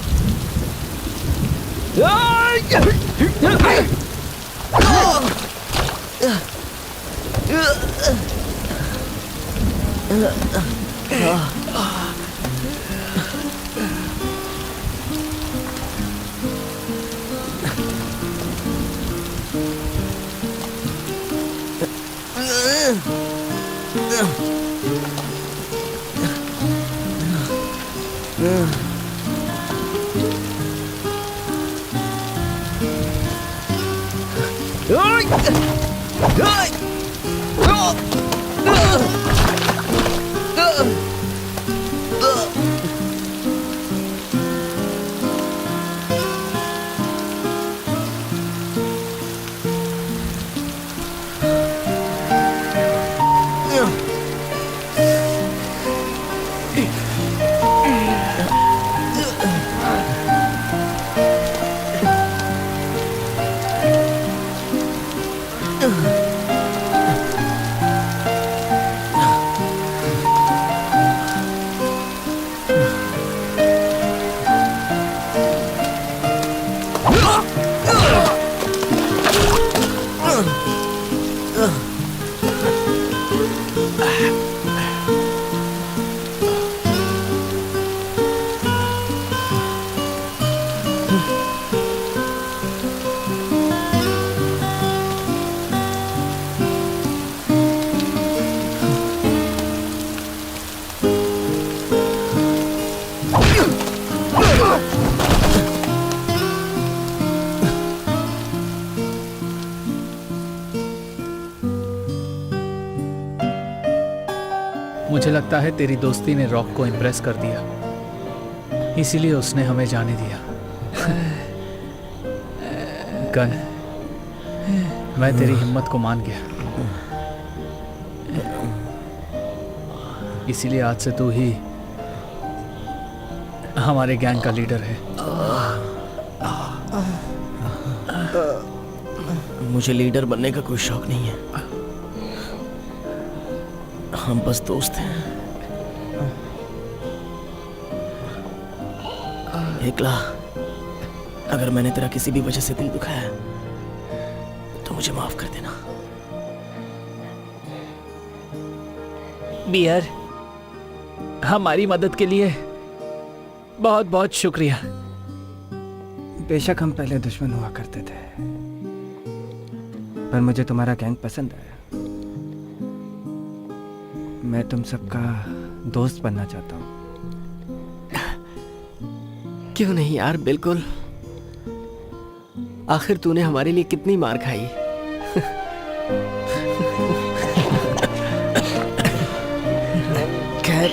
मुझे लगता है तेरी दोस्ती ने रॉक को इम्प्रेस कर दिया, इसीलिए उसने हमें जाने दिया। गन, मैं तेरी हिम्मत को मान गया, इसीलिए आज से तू ही हमारे गैंग का लीडर है। मुझे लीडर बनने का कोई शौक नहीं है, हम बस दोस्त हैं। एकला, अगर मैंने तेरा किसी भी वजह से दिल दुखाया तो मुझे माफ कर देना। बियर, हमारी मदद के लिए बहुत बहुत शुक्रिया। बेशक हम पहले दुश्मन हुआ करते थे, पर मुझे तुम्हारा गैंग पसंद आया। मैं तुम सबका दोस्त बनना चाहता हूँ। क्यों नहीं यार, बिल्कुल। आखिर तूने हमारे लिए कितनी मार खाई। खैर,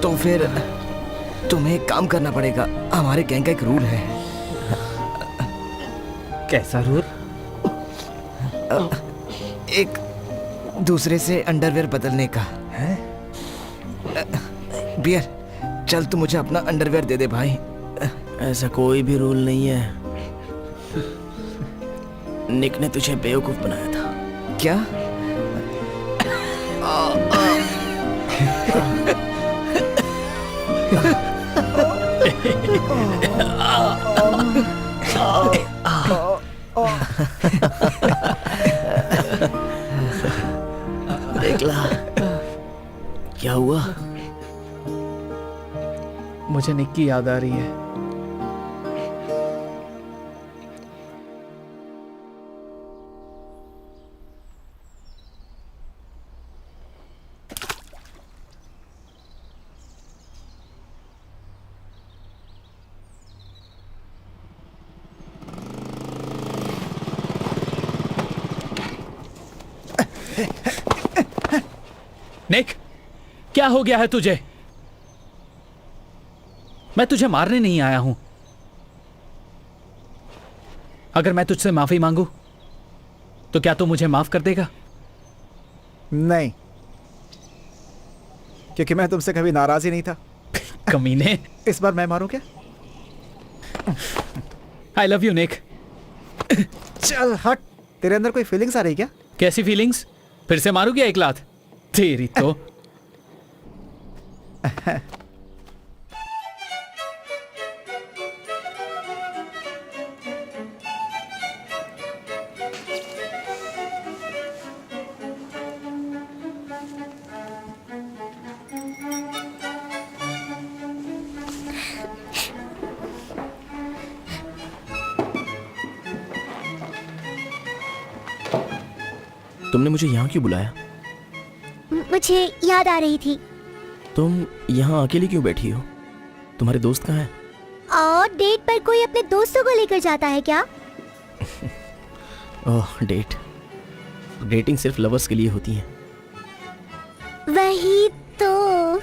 तो फिर तुम्हें एक काम करना पड़ेगा। हमारे गैंग का एक रूल है। कैसा रूल? एक दूसरे से अंडरवेयर बदलने का है। बियर, चल तू मुझे अपना अंडरवेयर दे दे भाई। ऐसा कोई भी रूल नहीं है, निक ने तुझे बेवकूफ बनाया था। क्या? एकला, क्या हुआ? मुझे निक की याद आ रही है। निक, क्या हो गया है तुझे? मैं तुझे मारने नहीं आया हूं। अगर मैं तुझसे माफी मांगू तो क्या तू मुझे माफ कर देगा? नहीं, क्योंकि मैं तुमसे कभी नाराज ही नहीं था। कमीने। इस बार मैं मारूं क्या? आई लव यू निक। चल हट। तेरे अंदर कोई फीलिंग्स आ रही क्या? कैसी फीलिंग्स? फिर से मारू क्या एक लात? तेरी तो। तुमने मुझे यहाँ क्यों बुलाया? मुझे याद आ रही थी। तुम यहाँ अकेली क्यों बैठी हो? तुम्हारे दोस्त कहाँ हैं? और डेट पर कोई अपने दोस्तों को लेकर जाता है क्या? ओह, डेट। डेटिंग सिर्फ लवर्स के लिए होती है। वही तो।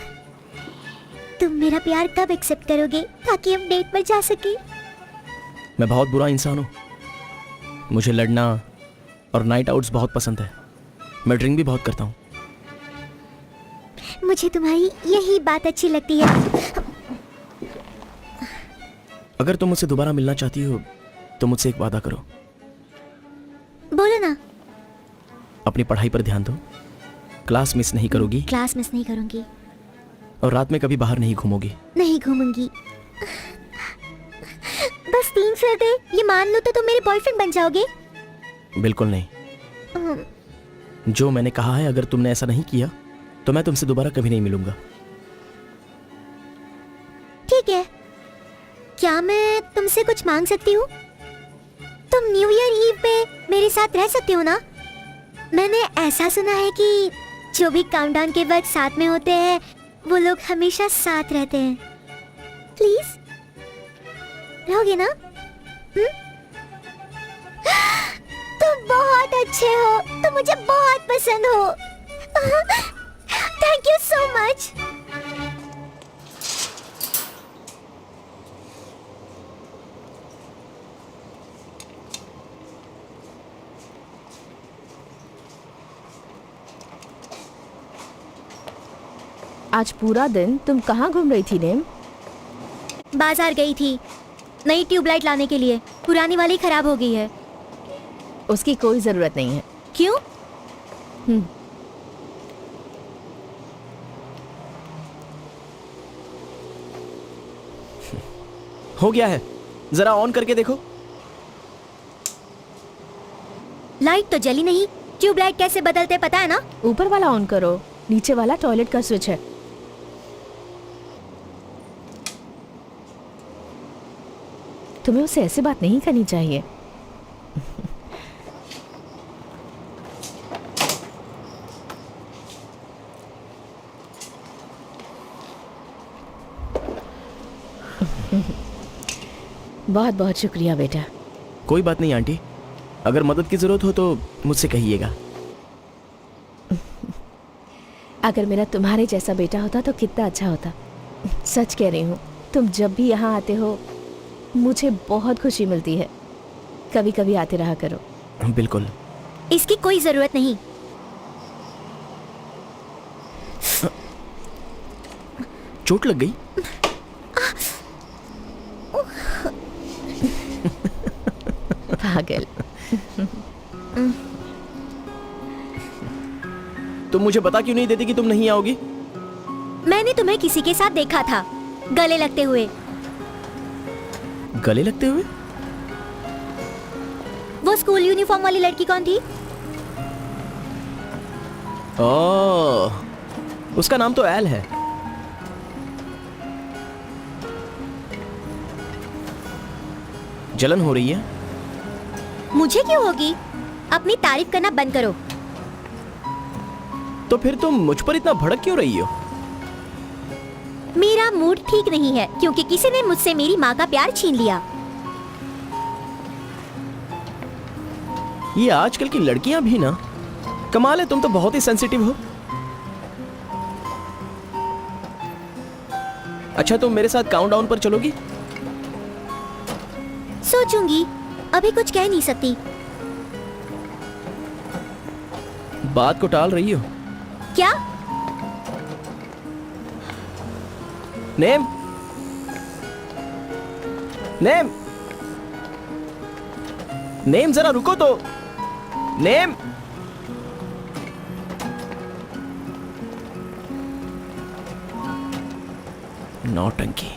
तुम मेरा प्यार कब एक्सेप्ट करोगे ताकि हम डेट पर जा सके? मैं बहुत बुरा इंसान हूँ। मुझे लड़ना और नाइट आउट्स बहुत पसंद है। मैं ड्रिंक भी बहुत करता हूँ। मुझे तुम्हारी यही बात अच्छी लगती है। अगर तुम मुझसे दोबारा मिलना चाहती हो तो मुझसे एक वादा करो। बोलो ना। अपनी पढ़ाई पर ध्यान दो, क्लास मिस नहीं करोगी क्लास मिस नहीं करूंगी, और रात में कभी बाहर नहीं घूमोगी। नहीं घूमूंगी। बस 3 शर्तें ये मान लो तो तुम मेरे बॉयफ्रेंड बन जाओगे? बिल्कुल नहीं। जो मैंने कहा है, अगर तुमने ऐसा नहीं किया तो मैं तुमसे दोबारा कभी नहीं मिलूंगा। ठीक है। क्या मैं तुमसे कुछ मांग सकती हूँ? तुम न्यू ईयर ईव पे मेरे साथ रह सकते हो ना? मैंने ऐसा सुना है कि जो भी काउंटडाउन के वक्त साथ में होते हैं वो लोग हमेशा साथ रहते हैं। प्लीज रहोगे ना? तुम बहुत अच्छे हो, तुम मुझे बहुत पसंद हो। Thank you so much. आज पूरा दिन तुम कहाँ घूम रही थी नेम? बाजार गई थी नई ट्यूबलाइट लाने के लिए। पुरानी वाली खराब हो गई है। उसकी कोई जरूरत नहीं है। क्यों? हो गया है, जरा ऑन करके देखो। लाइट तो जली नहीं। ट्यूबलाइट कैसे बदलते पता है ना? ऊपर वाला ऑन करो, नीचे वाला टॉयलेट का स्विच है। तुम्हें उससे ऐसे बात नहीं करनी चाहिए। बहुत बहुत शुक्रिया बेटा। कोई बात नहीं आंटी, अगर मदद की जरूरत हो तो मुझसे कहिएगा। अगर मेरा तुम्हारे जैसा बेटा होता तो कितना अच्छा होता। सच कह रही हूँ, तुम जब भी यहाँ आते हो मुझे बहुत खुशी मिलती है। कभी कभी आते रहा करो। बिल्कुल। इसकी कोई जरूरत नहीं। चोट लग गई? पागल। तुम मुझे बता क्यों नहीं देती कि तुम नहीं आओगी? मैंने तुम्हें किसी के साथ देखा था, गले लगते हुए। गले लगते हुए? वो स्कूल यूनिफॉर्म वाली लड़की कौन थी? ओह, उसका नाम तो एल है। जलन हो रही है? मुझे क्यों होगी? अपनी तारीफ करना बंद करो। तो फिर तुम मुझ पर इतना भड़क क्यों रही हो? मेरा मूड ठीक नहीं है क्योंकि किसी ने मुझसे मेरी माँ का प्यार छीन लिया। ये आजकल की लड़कियां भी ना, कमाल है, तुम तो बहुत ही सेंसिटिव हो। अच्छा, तुम मेरे साथ काउंटडाउन पर चलोगी? सोचूंगी, अभी कुछ कह नहीं सकती। बात को टाल रही हो? क्या? नेम, नेम, नेम, जरा रुको तो। नेम, नौटंकी।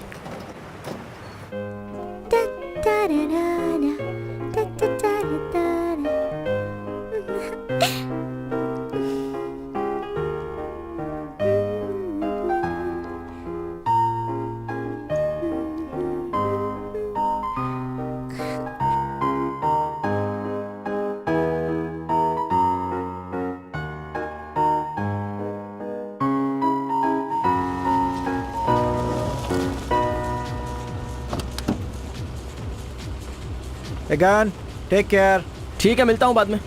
Gun, take care. ठीक है, मिलता हूं बाद में।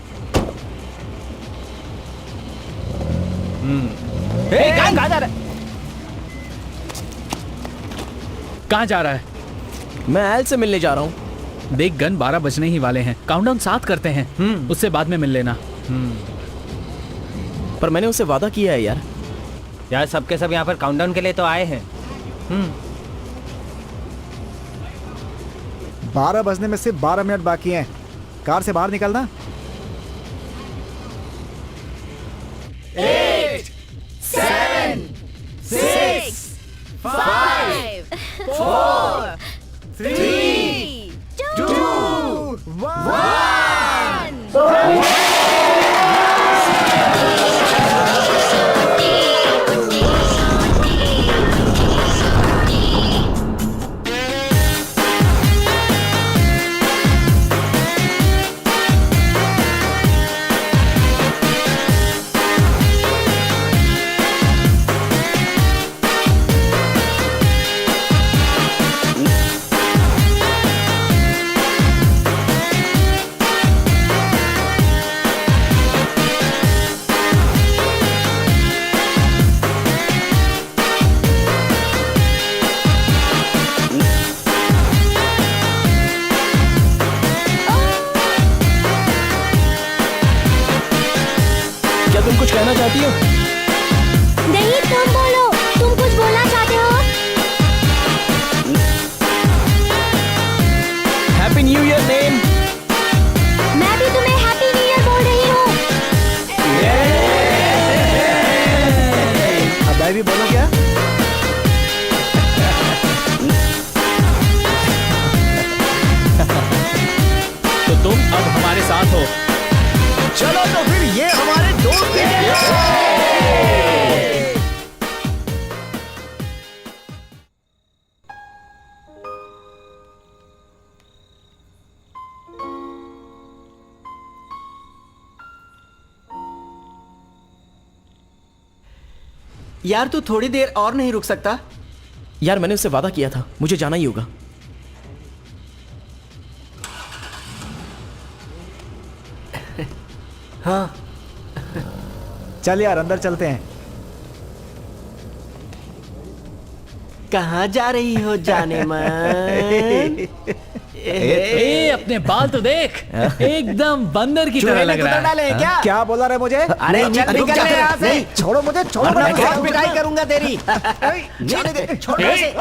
कहाँ जा रहा है? कहाँ जा रहा है? मैं एल से मिलने जा रहा हूं। देख गन, 12 बजने ही वाले हैं। काउंटडाउन 7 करते हैं, उससे बाद में मिल लेना। पर मैंने उससे वादा किया है यार। यार सबके सब यहाँ पर काउंटडाउन के लिए तो आए हैं। 12 बजने में सिर्फ 12 मिनट बाकी हैं। कार से बाहर निकलना। 8, 7, 6, 5, 4, 3, 2, 1। तुम कुछ कहना चाहती हो? नहीं, तुम बोलो। तुम कुछ बोलना चाहते हो? Happy new year name. मैं भी तुम्हें हैप्पी न्यू ईयर बोल रही हूँ। अब मैं भी बोलो क्या? तो तुम अब हमारे साथ हो। चलो तो फिर ये हमारे दोस्त हैं। यार तू थोड़ी देर और नहीं रुक सकता? यार मैंने उससे वादा किया था, मुझे जाना ही होगा। हाँ चल यार, अंदर चलते हैं। कहाँ जा रही हो जाने मन? ए, अपने बाल तो देख, एकदम बंदर की तरह लग रहा है। क्या क्या बोला रहे मुझे? अरे चल रुक निकल जा, यहाँ से। नहीं, छोड़ो मुझे, छोड़ो वरना मुझे। बहुत पिटाई करूंगा तेरी। जाने दे, छोड़ मुझे।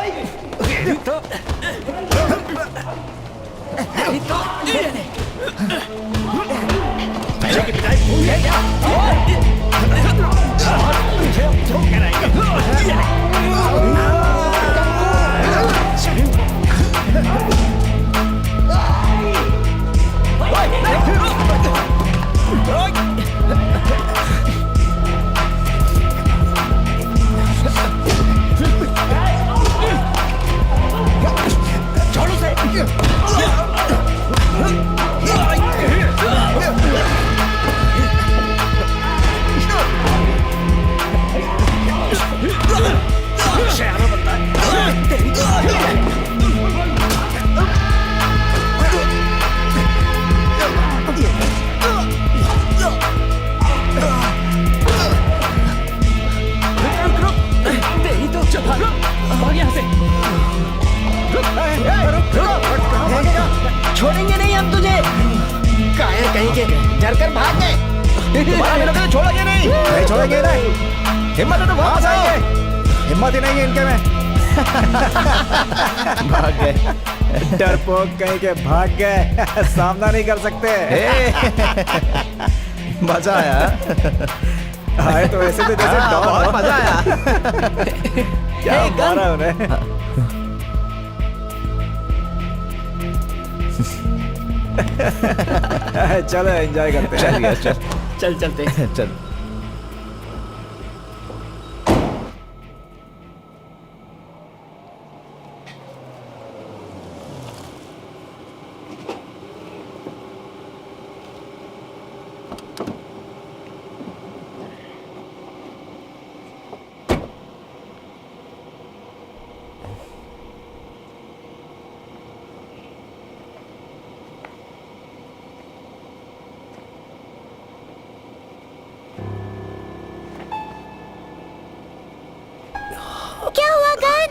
तुम्हारा मेरे को छोड़ेंगे नहीं। नहीं छोड़ेंगे नहीं। हिम्मत है तो वापस आएंगे। हिम्मत ही नहीं है इनके में। भाग गए। डरपोक कहीं के भाग गए। सामना नहीं कर सकते। मजा आया। आए तो ऐसे थे जैसे डॉन बहुत हो। मजा आया। क्या मारा उन्हें। चलो एंजॉय करते हैं। चल यार चल। चल चलते हैं। चल। क्या हुआ गन?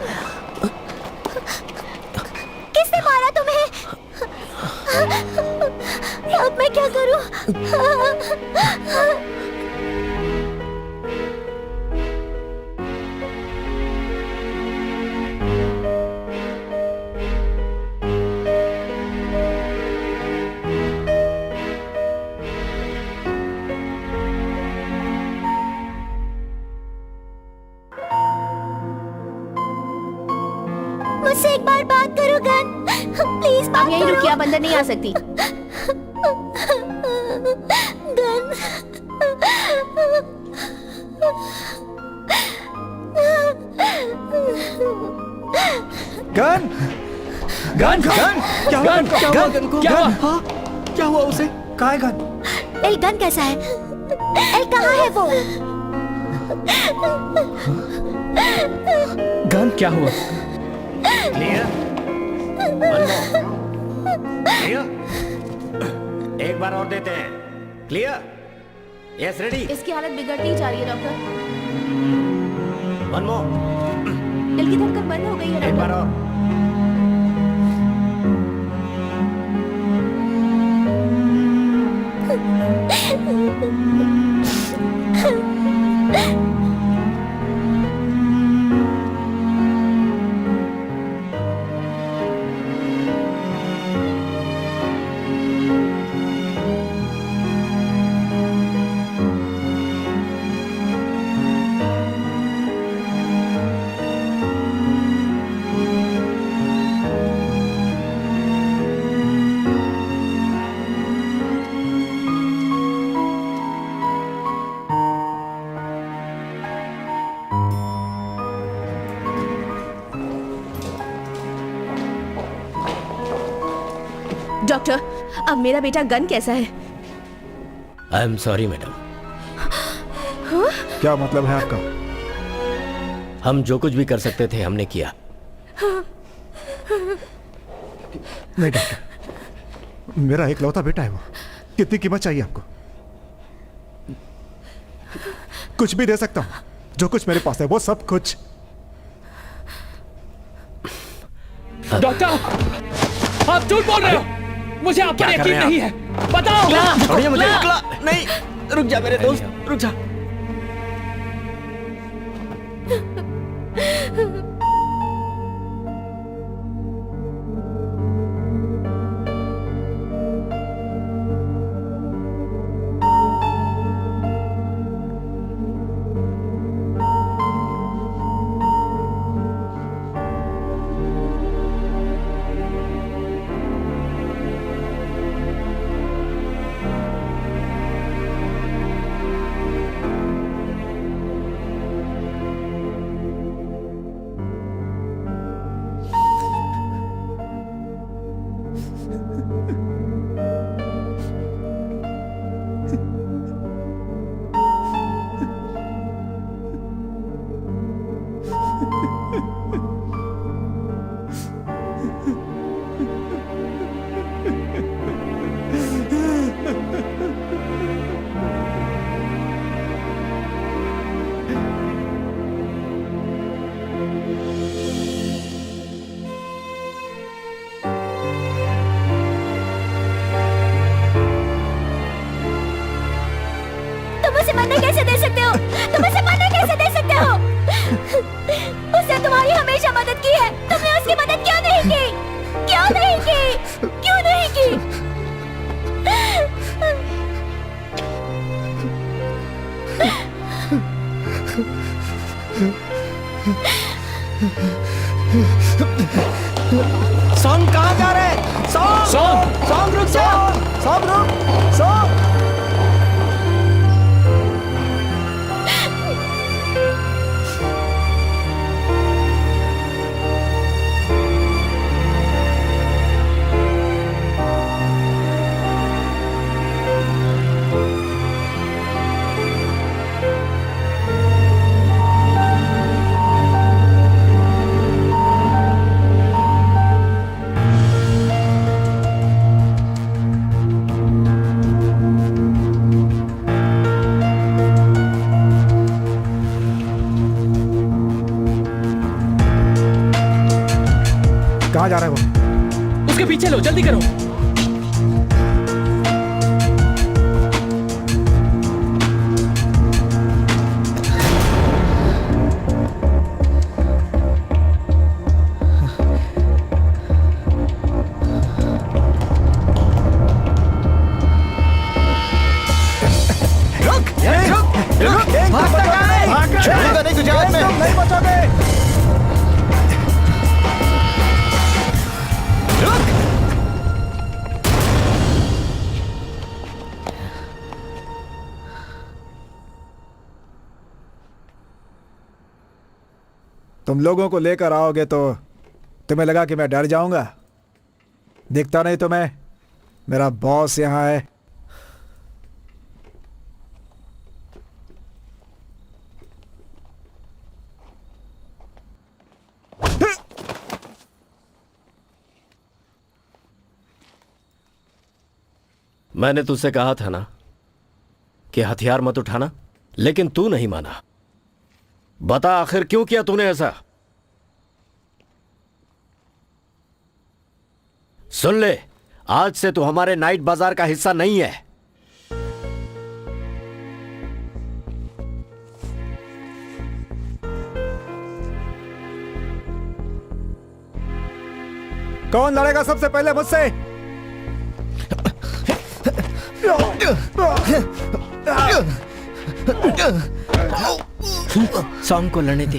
किसने मारा तुम्हें? अब मैं क्या करूं? मुझसे एक बार बात करो गन, प्लीज बात यहीं करो। रुकिए, आप अंदर नहीं आ सकती। गन, गन गन गन क्या हुआ? गन, क्या हुआ? गन को क्या हुआ? हाँ? क्या हुआ उसे? कहाँ है गन? एल गन कैसा है? एल कहाँ है वो? गन क्या हुआ? एक बार और देते हैं। क्लियर? Yes ready. इसकी हालत बिगड़ती ही जा रही है डॉक्टर। One more. दिल की धड़कन बंद हो गई है एक बार डॉक्टर। और। डॉक्टर, अब मेरा बेटा गन कैसा है? I am sorry madam. क्या मतलब है आपका? हम जो कुछ भी कर सकते थे हमने किया। नहीं डॉक्टर, मेरा इकलौता बेटा है वो। कितनी कीमत चाहिए आपको? कुछ भी दे सकता हूं। जो कुछ मेरे पास है वो सब कुछ। डॉक्टर, आप झूठ बोल रहे हो। मुझे आप पर यकीन नहीं है। बताओ। छोड़िए मुझे। नहीं, रुक जा मेरे दोस्त, रुक जा। उसे मरने कैसे दे सकते हो? तुम उसे मरने कैसे दे सकते हो? उसने तुम्हारी हमेशा मदद की है, तुमने उसकी मदद क्यों नहीं की? क्यों नहीं की? क्यों नहीं की? सॉन्ग कहाँ जा रहे हैं? सॉन्ग सॉन्ग रुक जा, सॉन्ग रुक, सॉन्ग। कहाँ जा रहा है वो? उसके पीछे लो, जल्दी करो। नहीं तुझे आज में नहीं बचोगे। तुम लोगों को लेकर आओगे तो तुम्हें लगा कि मैं डर जाऊंगा? दिखता नहीं तुम्हें? मेरा बॉस यहाँ है। मैंने तुझसे कहा था ना कि हथियार मत उठाना, लेकिन तू नहीं माना। बता आखिर क्यों किया तूने ऐसा? सुन ले, आज से तू हमारे नाइट बाजार का हिस्सा नहीं है। कौन लड़ेगा सबसे पहले मुझसे? सॉन्ग को लड़ने दे।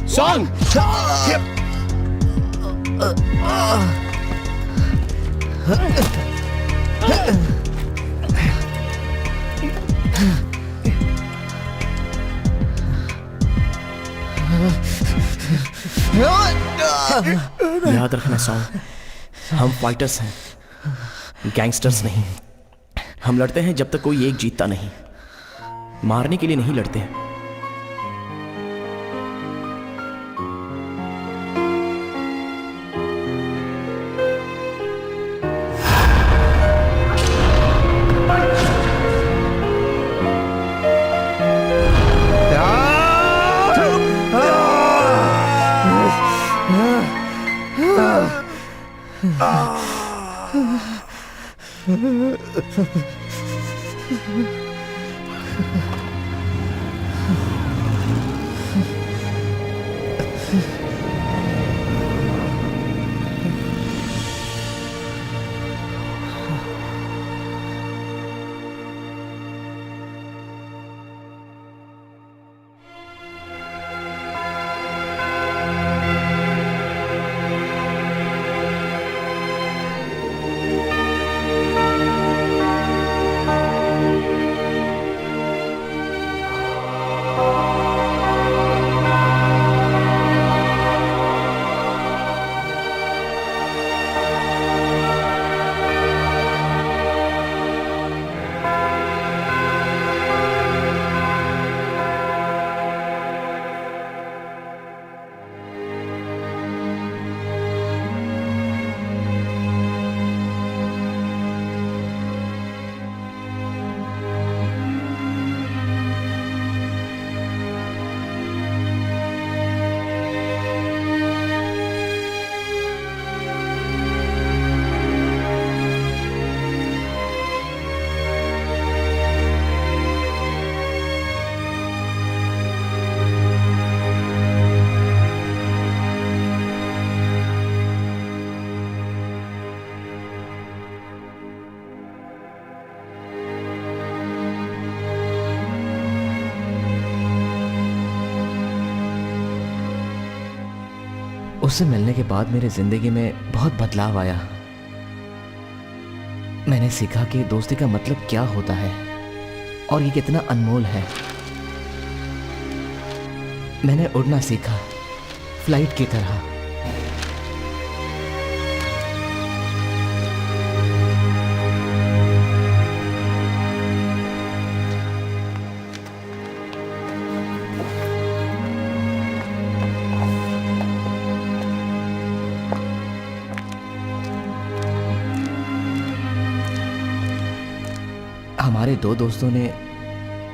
सॉन्ग याद रखना सॉन्ग, हम फाइटर्स हैं, गैंगस्टर्स नहीं। हम लड़ते हैं जब तक कोई एक जीतता नहीं, मारने के लिए नहीं लड़ते हैं। उससे मिलने के बाद मेरी जिंदगी में बहुत बदलाव आया। मैंने सीखा कि दोस्ती का मतलब क्या होता है और ये कितना अनमोल है। मैंने उड़ना सीखा, फ्लाइट की तरह। हमारे दो दोस्तों ने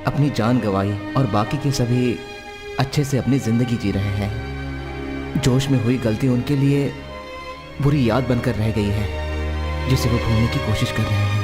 अपनी जान गंवाई और बाकी के सभी अच्छे से अपनी जिंदगी जी रहे हैं। जोश में हुई गलती उनके लिए बुरी याद बनकर रह गई है जिसे वो भूलने की कोशिश कर रहे हैं।